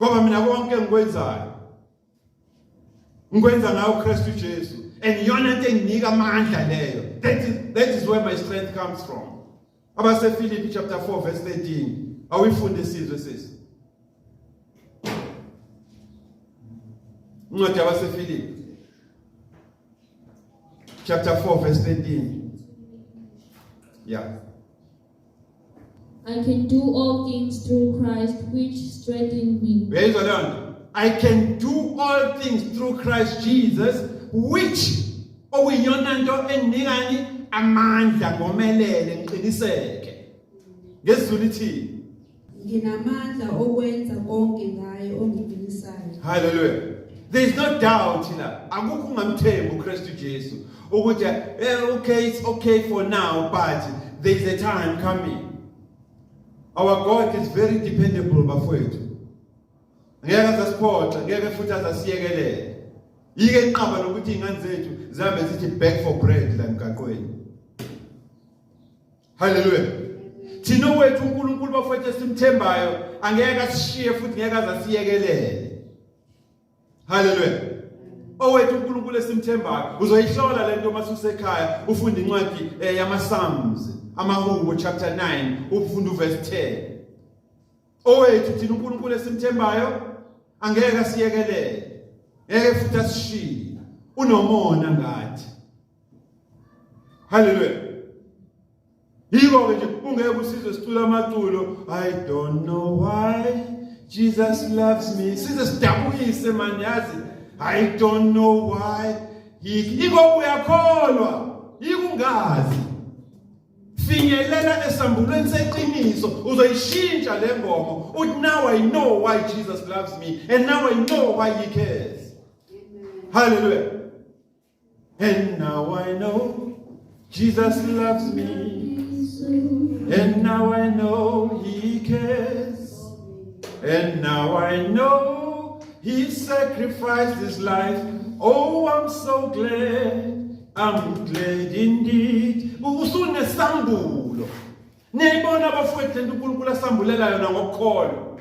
A: Ngoba mina konke engikwenzayo ngikwenza ngawo Kristu Jesu, and yona into enginika amandla leyo. That is where my strength comes from. Abase Philippi chapter 4 verse 13. Awifunde sizwe sisi. Incwadi abase Philippi chapter 4 verse 13. Yeah.
C: I can do all things through Christ which strengthens me.
A: Where is that? I can do all things through Christ Jesus, which okuyonanto enikani amandla ngomelele ngiqiniseke. NgesiZulu ithi
B: nginamandla okwenza konke ngaye ongiphilisayo.
A: hallelujah. There is no doubt la akukho ungamthembi uKristu Jesu ukuthi okay, it's okay for now, but there is a time coming. Our God is very dependable bafowethu. Ngeke asiphoxa, ngeke futhi asasiyekelele. Yike inqaba lokuthi ingane zethu zihambe zithi beg for bread la emgaqweni. Hallelujah. Thina wethu uNkulunkulu bafowethu esimthembayo angeke asishiye futhi ngeke asasiyekelele. Hallelujah. Owethu uNkulunkulu esimthembayo uzoyihlola lento masusekhaya ufunda incwadi yamaPsalms, amaHubo chapter 9 ufunda uverse 10. Owethu thina uNkulunkulu esimthembayo angeke asiyekelele. Ngeke futhi asishiye. Unomona ngathi. Hallelujah. Yiko ke nje ungeke usizwe sicula amaculo, I don't know why Jesus loves me. Size sidabukise man yazi. I don't know why. Yiko uyakholwa. Yikungazi. Finyelela esambulweni seqiniso uzoyishintsha le ngoma. Uthi now I know why Jesus loves me, and now I know why he cares. Amen. Hallelujah. And now I know Jesus loves me, and now I know he cares, and now I know he sacrificed his life. Oh, I'm so glad. I'm glad indeed. Usune sambulo. Niyibona bafowethu lento uNkulunkulu asambulela yona ngokukholwa.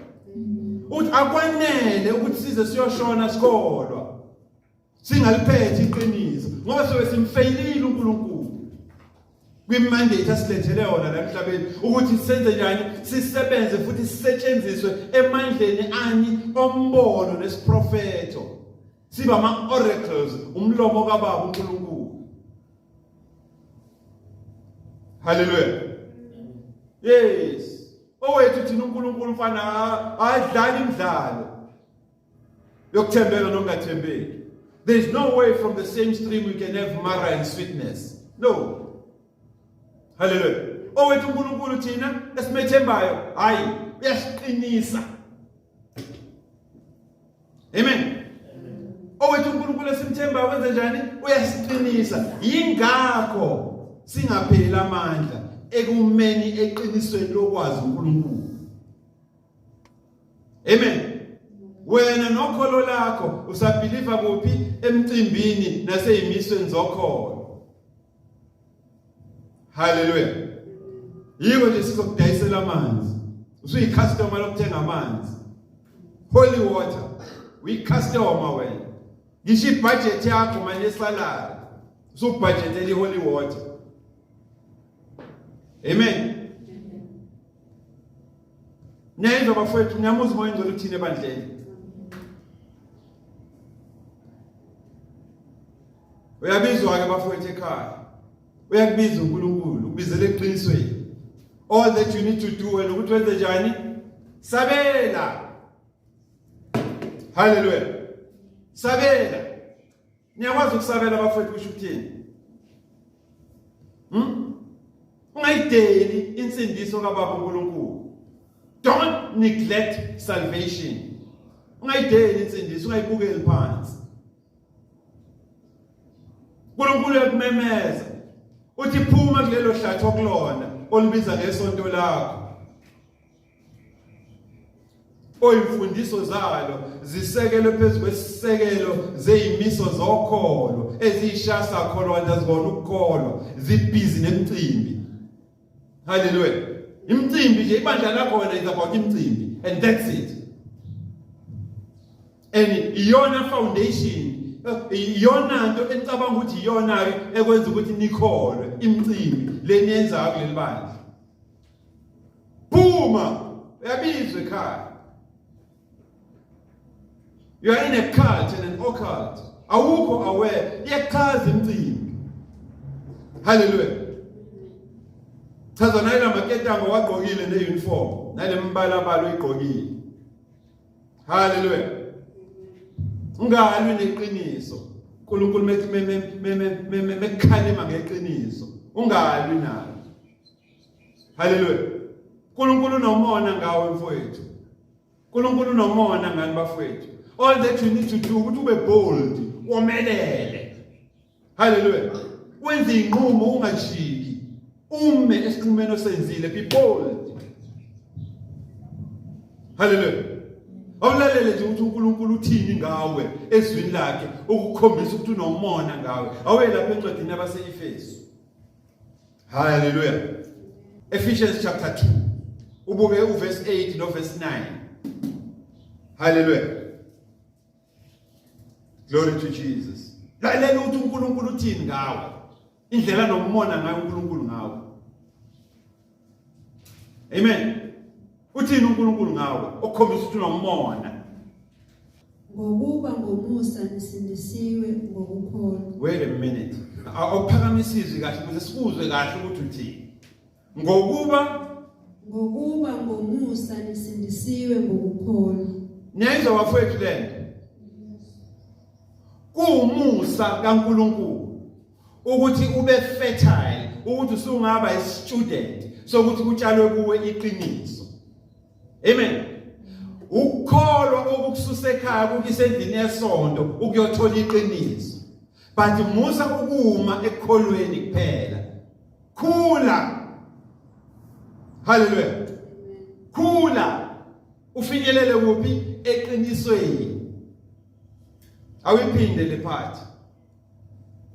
A: Uthi akwanele ukuthi size siyoshona sikholwa. Singaliphethe iqiniso ngoba sobe simfeyilile uNkulunkulu. Kwimandate asilethele yona la emhlabeni ukuthi senze njani sisebenze futhi sisetshenziswe emandleni ani ombono nesiprofeto. Siba ama oracles umlomo kaBaba uNkulunkulu. Hallelujah. Yes. Owethu thina uNkulunkulu mfana adlala imidlalo yokuthembeka nokungathembeki. There is no way from the same stream we can have mara and sweetness. No. Hallelujah. Owethu uNkulunkulu thina esimethembayo hayi uyasiqinisa. Amen. Owethu uNkulunkulu esimthembayo wenza njani? Uyasiqinisa. Yingakho singaphela amandla ekumeni eqinisweni lokwazi uNkulunkulu. Amen. Wena nokholo lakho usabelieve kuphi? Emcimbini naseyimisweni zokholo. Hallelujah. Yiko nje sizokudayisela amanzi. Usuyicustomer lokuthenga amanzi. Holy water. We customer wena. Ngisho ibudget yakho manje salary. Usubudgetela holy water. Amen. Nayizwa bafowethu ngiyamuza moya ngicela uthini ebandleni. Uyabizwa ke bafowethu ekhaya. Uyakubiza uNkulunkulu, ukubizela eqinisweni. All that you need to do wena ukuthi wenze njani? Sabela. Hallelujah. Sabela. Niyakwazi ukusabela bafowethu kusho ukuthini? Ungayideli insindiso kaBaba uNkulunkulu. Don't neglect salvation. Ungayideli insindiso, ungayibukeli phansi. uNkulunkulu uyakumemeza. Uthi phuma kulelo hlathi okulona olibiza ngesonto lakho. Oyimfundiso zalo zisekelwe phezulu kwesisekelo zeyimiso zokholo ezishasa kholwa ndazibona ukukholwa zibhizi nemicimbi. Hallelujah. Imicimbi nje ibandla lakho wena is about imicimbi, and that's it. and iyona foundation, iyona nto enicabanga ukuthi iyona ekwenza ukuthi nikholwe imicimbi leniyenzayo kuleli bandla. Phuma, uyabizwa ekhaya. You are in a cult and an occult. Awukho aware, iyachaza imicimbi. Hallelujah. Chaza naye lamaketango wagqokile ne-uniform, nale mbala uyigqokile. Hallelujah. Ungalwi neqiniso. uNkulunkulu mekhalima ngeqiniso. Ungalwi nalo. Hallelujah. uNkulunkulu nomona ngawe mfowethu. uNkulunkulu nomona ngani bafowethu. All that you need to do ukuthi ube bold, womelele. Hallelujah. Wenza inqumo ungajiki. Ume esinqumeni osenzile, be bold. Hallelujah. Awulalele nje ukuthi uNkulunkulu uthini ngawe ezwini lakhe ukukhombisa ukuthi unomona ngawe. Awe lapha encwadini yabase-Efesu. Hallelujah. Ephesians chapter 2. Ubuke uverse 8 no verse 9. Hallelujah. Glory to Jesus. Lalela ukuthi uNkulunkulu uthini ngawe. Indlela nomona ngayo uNkulunkulu ngawe. Amen. Uthini uNkulunkulu ngawe okhombisa ukuthi unomona.
B: Ngokuba ngomusa nisindisiwe ngokukholwa.
A: Wait a minute. Awuphakamisa izwi kahle ukuze sikuzwe kahle ukuthi uthini. Ngokuba
B: ngomusa nisindisiwe ngokukholwa.
A: Niyayizwa bafowethu lento. Kuumusa kaNkulunkulu ukuthi ube fertile, ukuthi usungaba i-student sokuthi kutshalwe kuwe iqiniso. Amen. Ukholwa okukususe ekhaya kukise endlini yesonto ukuyothola iqiniso. But musa ukuma ekholweni kuphela. Khula. Hallelujah. Khula. Ufinyelele kuphi eqinisweni. Awiphinde le part.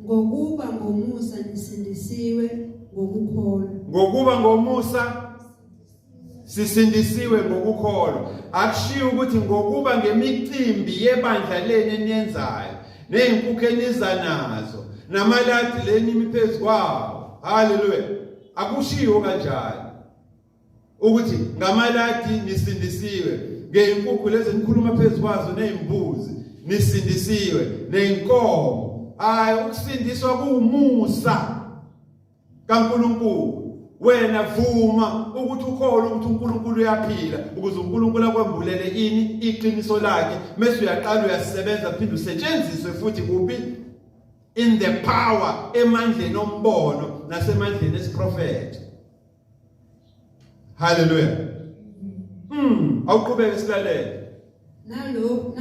B: Ngokuba ngomusa nisindisiwe ngokukholwa.
A: Ngokuba ngomusa sisindisiwe ngokukholwa. Akushiya ukuthi ngokuba ngemicimbi yebandla leni eniyenzayo, nezinkukhu eniza nazo, namaladi leni imiphezukwawo. Hallelujah. Akushiyo kanjalo. Ukuthi ngamaladi nisindisiwe, ngezinkukhu lezi nikhuluma phezukwazo nezimbuzi nisindisiwe, nenkomo. Ukusindiswa kuumusa kaNkulunkulu. Wena vuma ukuthi ukholwe ukuthi uNkulunkulu uyaphila, ukuze uNkulunkulu akwambulele ini iqiniso lakhe, mase uyaqala uyasebenza phinde usetshenziswe futhi kuphi in the power, emandleni ombono nasemandleni esiprofeti. Hallelujah. Awuqhubeke silalele.
B: Nalokho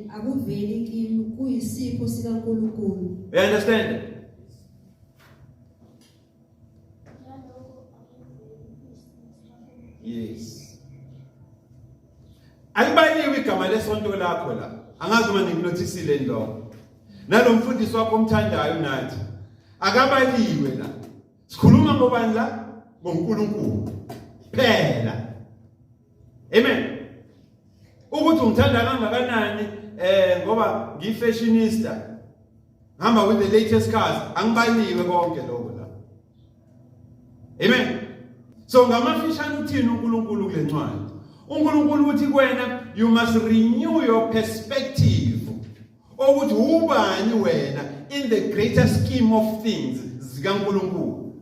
B: akuveli kimi kuyisipho sikaNkulunkulu.
A: You understand? Yes. Alibaliwe igama lesonto lakho la. Angazi uma nikunotisile ndo. Nalomfundisi wakho omthandayo nathi. Akabaliwe la. Sikhuluma ngobani la? NgoNkulunkulu. Phela. Amen. Ukuthi ungithanda kangakanani ngoba ngifashionista. Ngihamba with the latest cars, angibaliwe konke lokho la. Amen. So ngamafishane uthini uNkulunkulu kule ncwadi? uNkulunkulu uthi kuwena you must renew your perspective. Ukuthi ubani wena in the greater scheme of things zikaNkulunkulu.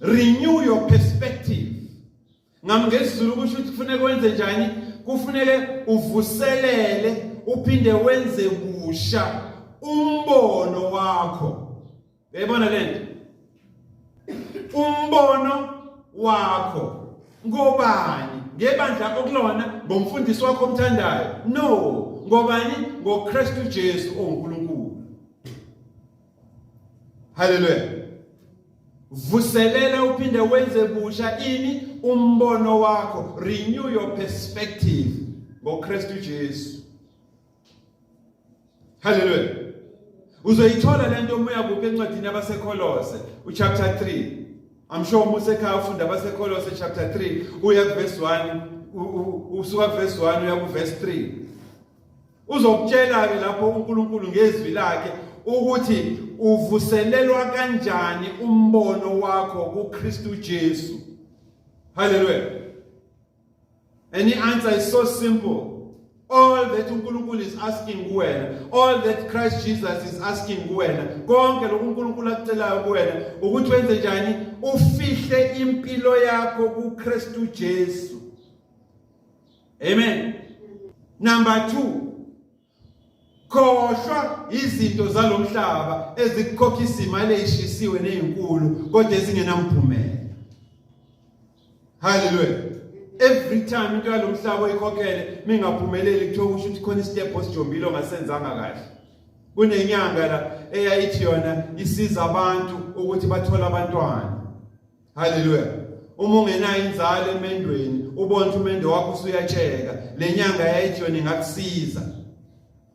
A: Renew your perspective. Ngamngesizulu kusho ukuthi kufanele wenze njani? Kufanele uvuselele uphinde wenze busha umbono wakho. Uyabona lento? Umbono wakho ngobani? Ngebandla okulona ngomfundisi wakho omthandayo? No, ngobani? NgoKristu Jesu oNkulunkulu. Hallelujah. Vuselela uphinde wenze busha ini umbono wakho. Renew your perspective ngoKristu Jesu. Hallelujah. Uzoyithola lento moya kuphi encwadini yabaseKolose chapter 3. I'm sure musekhaya ufunda abaseKolose chapter 3 uya verse 1 usuka verse 1 uya ku verse 3 uzokutshela ke lapho uNkulunkulu ngezwi lakhe ukuthi uvuselelwa kanjani umbono wakho kuKristu Jesu. Hallelujah. And the answer is so simple. All that uNkulunkulu is asking kuwena, all that Christ Jesus is asking kuwena, konke lokhu uNkulunkulu akucelayo kuwena ukuthi wenze njani ufihle impilo yakho kuKristu Jesu. Amen. Number 2, khohlwa izinto zalomhlaba ezikukhokhisa imali eshisiwe nezinkulu kodwa ezingenamphumela. Hallelujah. Every time into yalomhlaba oyikhokhele mingaphumeleli kuthiwa kusho ukuthi khona istep osijombile ongasenzanga kahle. Kunenyanga la eyayithi yona isiza abantu ukuthi bathole abantwana. Hallelujah. Uma ungenayo inzalo emendweni ubona ukuthi umendo wakho usuyacheka, lenyanga yayithi yona ingakusiza.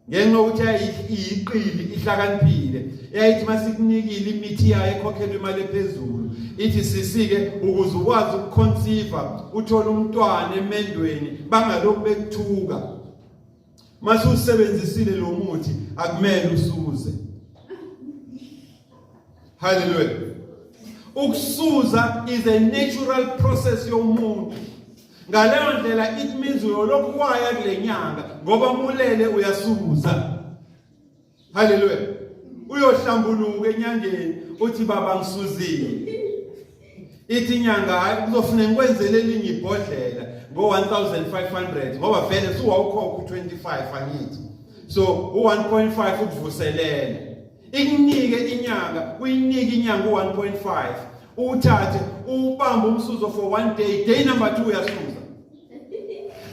A: Ngenxa ukuthi iyiqili ihlakaniphile, yayithi masikunikile imithi yayo ekhokhelwa imali ephezulu, ithi sisike ukuze ukwazi ukuconceive uthola umntwana emendweni bangalokhu bekuthuka. Masusebenzisile lo muthi akumele usuze. Hallelujah. Ukusuza is a natural process yomuntu. Ngaleyo ndlela it means uyolokhu waya kule nyanga ngoba mulele uyasuza. Hallelujah. Uyohlambuluka enyangeni uthi baba ngisuzile. Ithi inyanga kuzofuna ngikwenzele elinye ibhodlela ngo-1500 ngoba vele suwawukhokha u25 angithi. So u1.5 ukuvuselele. Ikunike inyanga, uyinike inyanga u1.5. Uthathe ubamba umsuzo for 1 day, day number 2 uyasuza.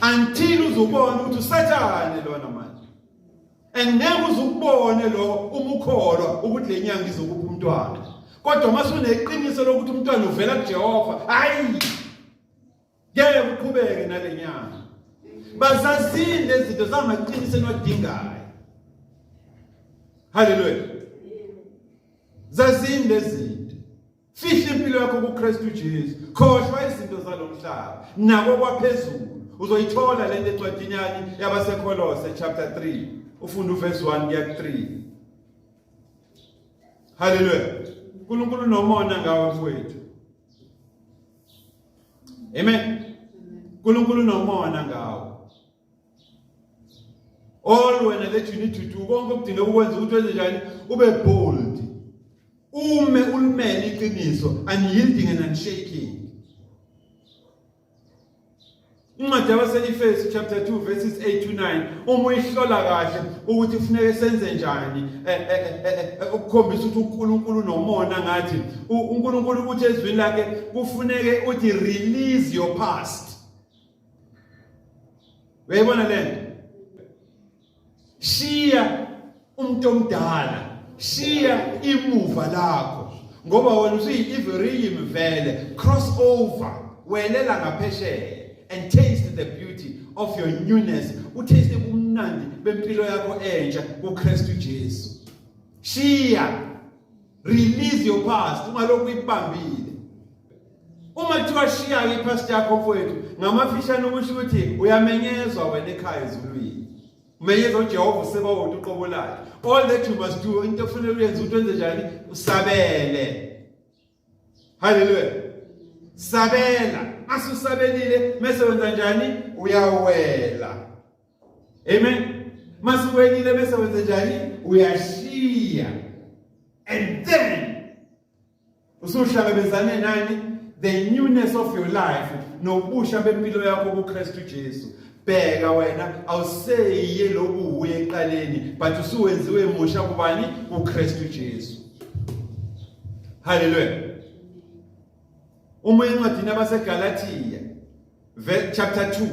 A: Until uzubona ukuthi usathane lona manje. And then uzubone lo umukholwa ukuthi lenyanga izokupha umntwana. Kodwa masuneqiniso lokuthi umntwana uvela kuJehova, hayi. Ngeke uqhubeke nalenyanga. Bazazini lezi zinto zamaqiniso enodingayo. Hallelujah. Zazini lezi zinto. Fihla impilo yakho kuKristu Jesu. Khohlwa izinto zalomhlaba. Nako kwaphezulu. Uzoyithola lento encwadini yabaseKolose chapter 3. Ufunda uverse 1 kuya ku 3. Hallelujah. uNkulunkulu nomona ngawe mfowethu. Amen. uNkulunkulu nomona ngawe. All when that you need to do konke okudinga ukwenza ukuthi wenze njani ube bold. Ume ulumele iqiniso, unyielding and unshaking. Incwadi yabaseEfesu chapter 2 verses 8 to 9 uma uyihlola kahle ukuthi kufanele senze njani ukukhombisa ukuthi uNkulunkulu nomona ngathi uNkulunkulu ukuthi ezwini lakhe kufanele uthi release your past. Uyayibona lento? Shiya umuntu omdala, shiya imuva lakho ngoba wena usuyi-Ephraim vele, cross over welela ngaphesheya and taste the beauty of your newness. Utaste ubumnandi bempilo yakho entsha kuKristu Jesu. Shiya, release your past ungalokhu ibambile. Uma kuthiwa shiya ipast yakho mfowethu ngamafishane ukusho ukuthi uyamenyezwa wena ekhaya ezulwini. Umenyezwa uJehova usebawuthi uqobo lakhe. All that you must do into kufanele uyenze ukuthi wenze njani usabele. Hallelujah. Sabela. Masusabelile mase wenza njani uyawela. Amen. Masuwelile mase wenza njani uyashiya. And then usuhlangabezane nani the newness of your life nobusha bempilo yakho kuKristu Jesu. Bheka wena awuseye lobu uye eqaleni but usuwenziwe emusha kubani kuKristu Jesu. Hallelujah. Uma incwadini yabaseGalatia chapter 2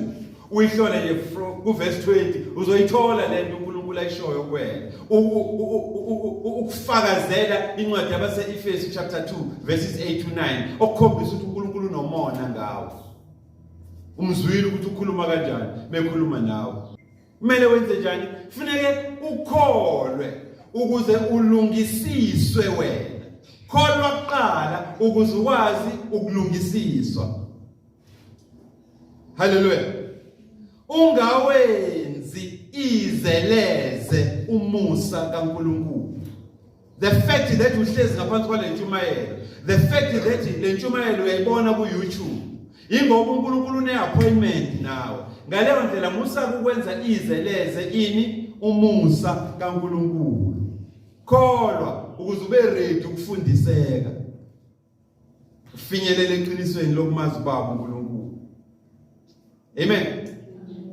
A: uyihlola nje ku verse 20 uzoyithola lento uNkulunkulu ayishoyo kuwena ukufakazela incwadi yabaseEfesu chapter 2 verses 8 to 9 okukhombisa ukuthi uNkulunkulu nomona ngawe. Umzwile ukuthi ukhuluma kanjani mekhuluma nawe. Kumele wenze njani? Kufanele ukholwe ukuze ulungisiswe wena. Kholwa kuqala ukuze ukwazi ukulungisiswa. Hallelujah. ungawenzi izeleze umusa kaNkulunkulu. The fact that uhlezi ngaphansi kwale ntshumayelo, the fact that le ntshumayelo uyayibona ku YouTube, ingoba uNkulunkulu une-appointment nawe. Ngaleyo ndlela musa ukwenza izeleze ini umusa kaNkulunkulu. Kholwa ukuze ube ready ukufundiseka. Ufinyelele eqinisweni lokumazi ubaba uNkulunkulu. Amen.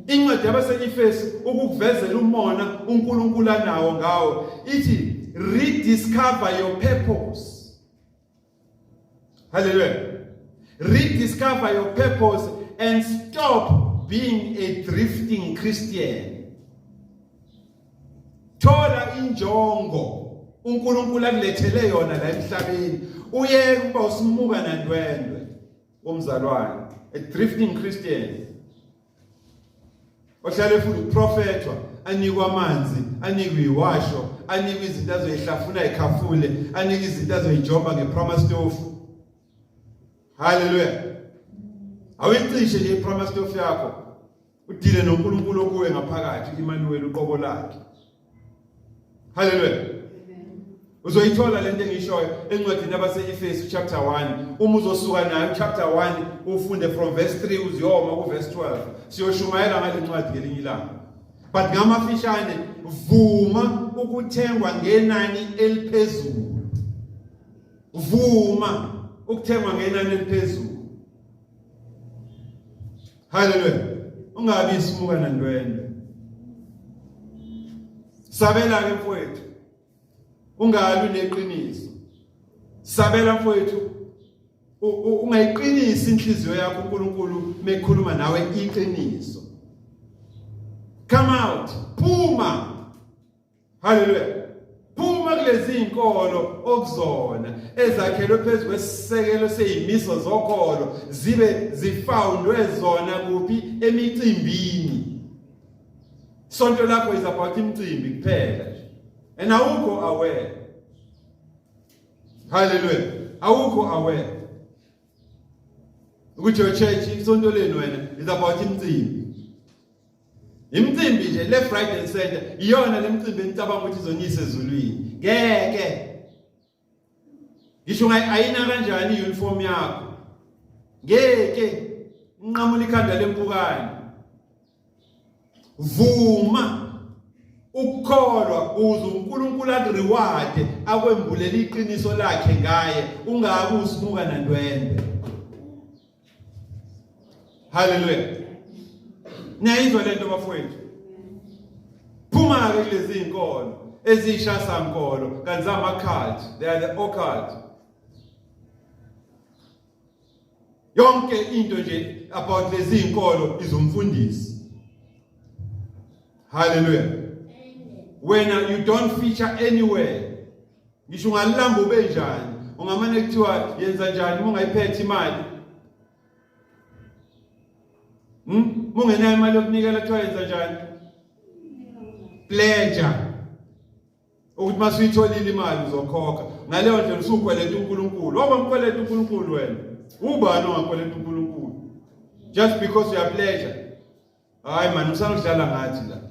A: Incwadi yabaseEfesu ukukuvezela umona uNkulunkulu anawo ngawo ithi rediscover your purpose. Hallelujah. Rediscover your purpose and stop being a drifting Christian. Thola injongo uNkulunkulu akulethele yona la emhlabeni. Uyeke ukuba usimuka nandwendwe omzalwane, a drifting Christian. Ohlale futhi uprofetwa, anikwa amanzi, anikwe iwasho, anikwe izinto azoyihlafuna ekhafule, anikwe izinto azoyijoba ngepromise stove. Hallelujah. Awicishe nje ipromise stove yakho. Udile noNkulunkulu okuwe ngaphakathi, Emmanuel uqobo lakhe. Hallelujah. Uzoyithola lento engishoyo encwadini yabaseEfesu chapter 1. Uma uzosuka nayo chapter 1 ufunde from verse 3 uziyoma ku verse 12. Siyoshumayela ngale ncwadi ngelinye ilanga. But ngamafishane vuma ukuthengwa ngenani eliphezulu. Vuma ukuthengwa ngenani eliphezulu. Hallelujah. Ungabi isimuka nandwendwe. Sabela ke mfowethu. Ungabi neqiniso. Sabela mfowethu. Ungayiqinisa inhliziyo yakho uNkulunkulu mekhuluma nawe iqiniso. Come out. Phuma. Hallelujah. Phuma kulezi inkolo okuzona ezakhelwe phezu kwesisekelo seyimiso zokholo zibe zifoundwe zona kuphi emicimbini. Sonto lakho is about imicimbi kuphela. And awukho aware. Hallelujah. Awukho aware. Ukuthi your church isonto lenu wena is about imicimbi. Imicimbi nje left right and center iyona lemicimbi enicabanga ukuthi izonyisa ezulwini. Ngeke. Ngisho ayina kanjani uniform yakho. Ngeke unqamula ikhanda lempukane. Vuma ukholwa uze uNkulunkulu akureward akwembulela iqiniso lakhe ngaye ungabe usimuka nandwendwe. Hallelujah. Niyayizwa lento bafowethu. Phuma ke kulezi inkolo ezishasa nkolo kanti zama-cult, they are the occult. Yonke into nje about lezi inkolo izumfundisi. Hallelujah. When you don't feature anywhere, ngisho ungalamba ube njani, ungamane kuthiwa yenza njani ungayiphethe imali. Mungenayo imali yokunikela kuthiwa yenza njani? Pleasure. Ukuthi masuyitholile imali uzokhokha. Ngaleyo ndlela usukweleta uNkulunkulu. Ngoba umkweleta uNkulunkulu wena. Ubani ongakweleta uNkulunkulu? Just because you have pleasure. Hayi man, usanodlala ngathi la.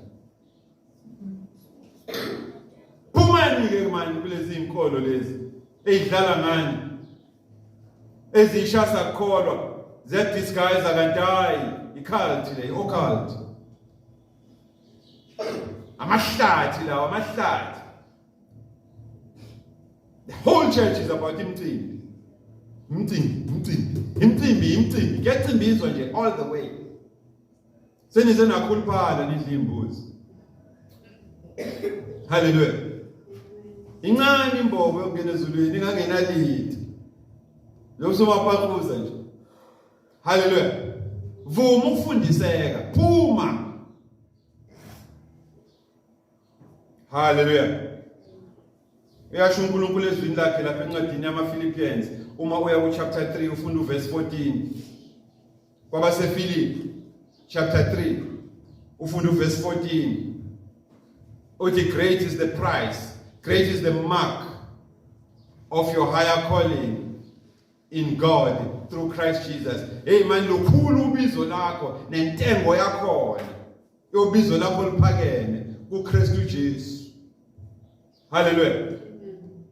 A: Phumani-ke manje kulezi inkolo lezi ezidlala ngani ezishasa kukholwa ziyadisguise kanti hayi i-cult le occult amahlathi lawa amahlathi. The whole church is about imicimbi. Imicimbi kuyacimbizwa nje all the way. Senize nakhuluphala nidla imbuzi. Hallelujah. Incane imbobo yokungena ezulwini ingangenalithi. Lokusomaphakuza nje. Hallelujah. Vuma ukufundiseka, phuma. Hallelujah. Uyasho uNkulunkulu ezwini lakhe lapha encwadini yamaPhilippians uma uya ku chapter 3 ufunda uverse 14. KwabaseFilipi chapter 3 ufunda uverse 14. Uthi great is the price, great is the mark of your higher calling in God through Christ Jesus. Hey man, lukhulu ubizo lakho nentengo yakhona. Yobizo lakho liphakeme kuKristu Jesu. Hallelujah.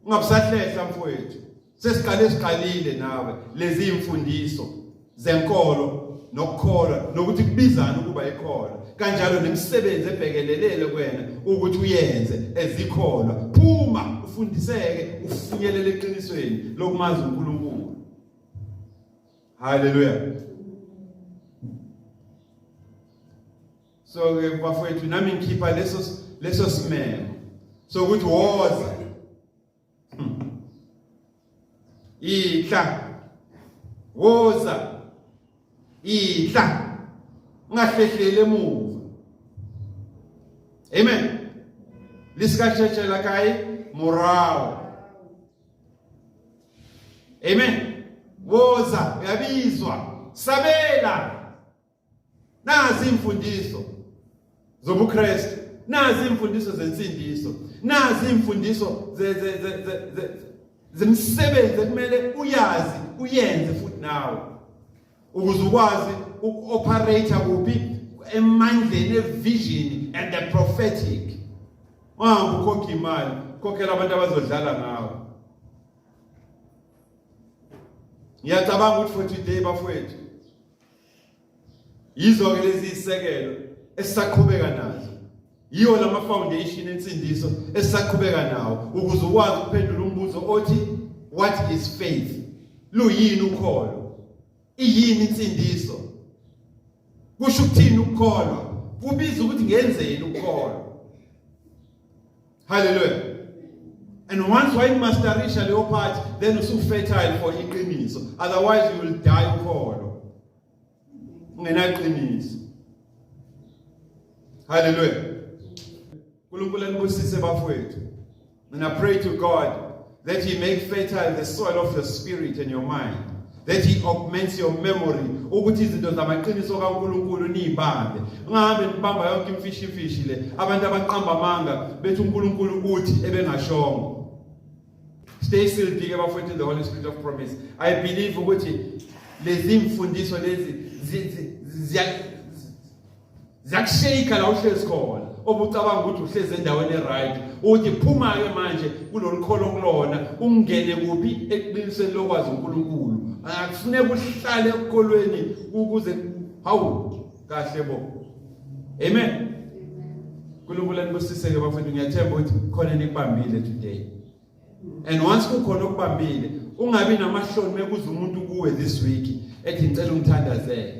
A: Ungabusahlehla mfowethu. Sesiqalile nawe lezi imfundiso zenkolo nokukholwa nokuthi kubizana ukuba ikholwa. Kanjalo nemisebenzi ebhekelelele kwena ukuthi uyenze ezikholwa. Phuma ufundiseke ufinyelele eqinisweni lokumazi uNkulunkulu. Hallelujah. So bafowethu nami ngikhipha leso simemo. So ukuthi woza. Ihla. Woza. Ihla. Ngahlehlele emuva. Amen. Lisikasheshela kai morao. Amen. Woza uyabizwa. Sabela. Nazi imfundiso zobuKristu. Nazi imfundiso zensindiso. Nazi imfundiso zemsebenzi ekumele uyazi uyenze futhi nawe. Ukuze ukwazi ukoperate kuphi emandleni evision and the prophetic. Wahamba ukhokha imali, khokhela abantu abazodlala ngawe. Ngiyacabanga ukuthi for today bafowethu yizo ke lezi isekelo esisaqhubeka nazo. Yiyo lama foundation ensindiso esisaqhubeka nawo ukuze ukwazi ukuphendula umbuzo othi what is faith? Luyini ukholo? Iyini insindiso? Kusho ukuthini ukukholwa? Kubiza ukuthi ngenzeni ukukholwa? Hallelujah. And once you masterisha leyo part, then usu fertile for iQiniso. Otherwise you will die ukholo. Ungenaqiniso. Hallelujah. uNkulunkulu anibusise bafowethu. And I pray to God that He make fertile the soil of your spirit and your mind. That He augments your memory. Ukuthi izinto zamaqiniso kaNkulunkulu nizibambe. Ungahambe nibamba yonke imfishi le. Abantu abaqamba amanga bethi uNkulunkulu uthi ebengashongo. Stay still, dig bafowethu in the Holy Spirit of promise. I believe ukuthi lezi imfundiso lezi ziyakushayika la uhlezi khona. Obucabanga ukuthi uhlezi endaweni eright. Uthi phuma ke manje kulolu kholo kulona ungene kuphi eqinisweni lokwazi uNkulunkulu. Akufuneka uhlale ekholweni ukuze hawu kahle bo. Amen. uNkulunkulu anibusise ke bafowethu ngiyathemba ukuthi khona nikubambile today. And once kukhona okubambile ungabi namahloni mekuza umuntu kuwe this week ethi ngicela ungithandazele.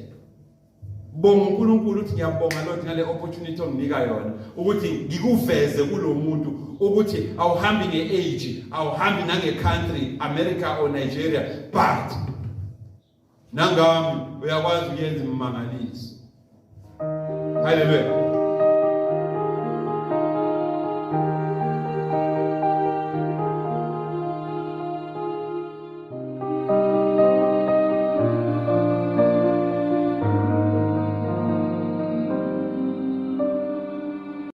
A: Bonga uNkulunkulu uthi ngiyabonga Lord ngale opportunity onginika yona ukuthi ngikuveze kulomuntu ukuthi awuhambi ngeage awuhambi nange-country America or Nigeria but nangami uyakwazi ukuyenza imimangaliso. Hallelujah.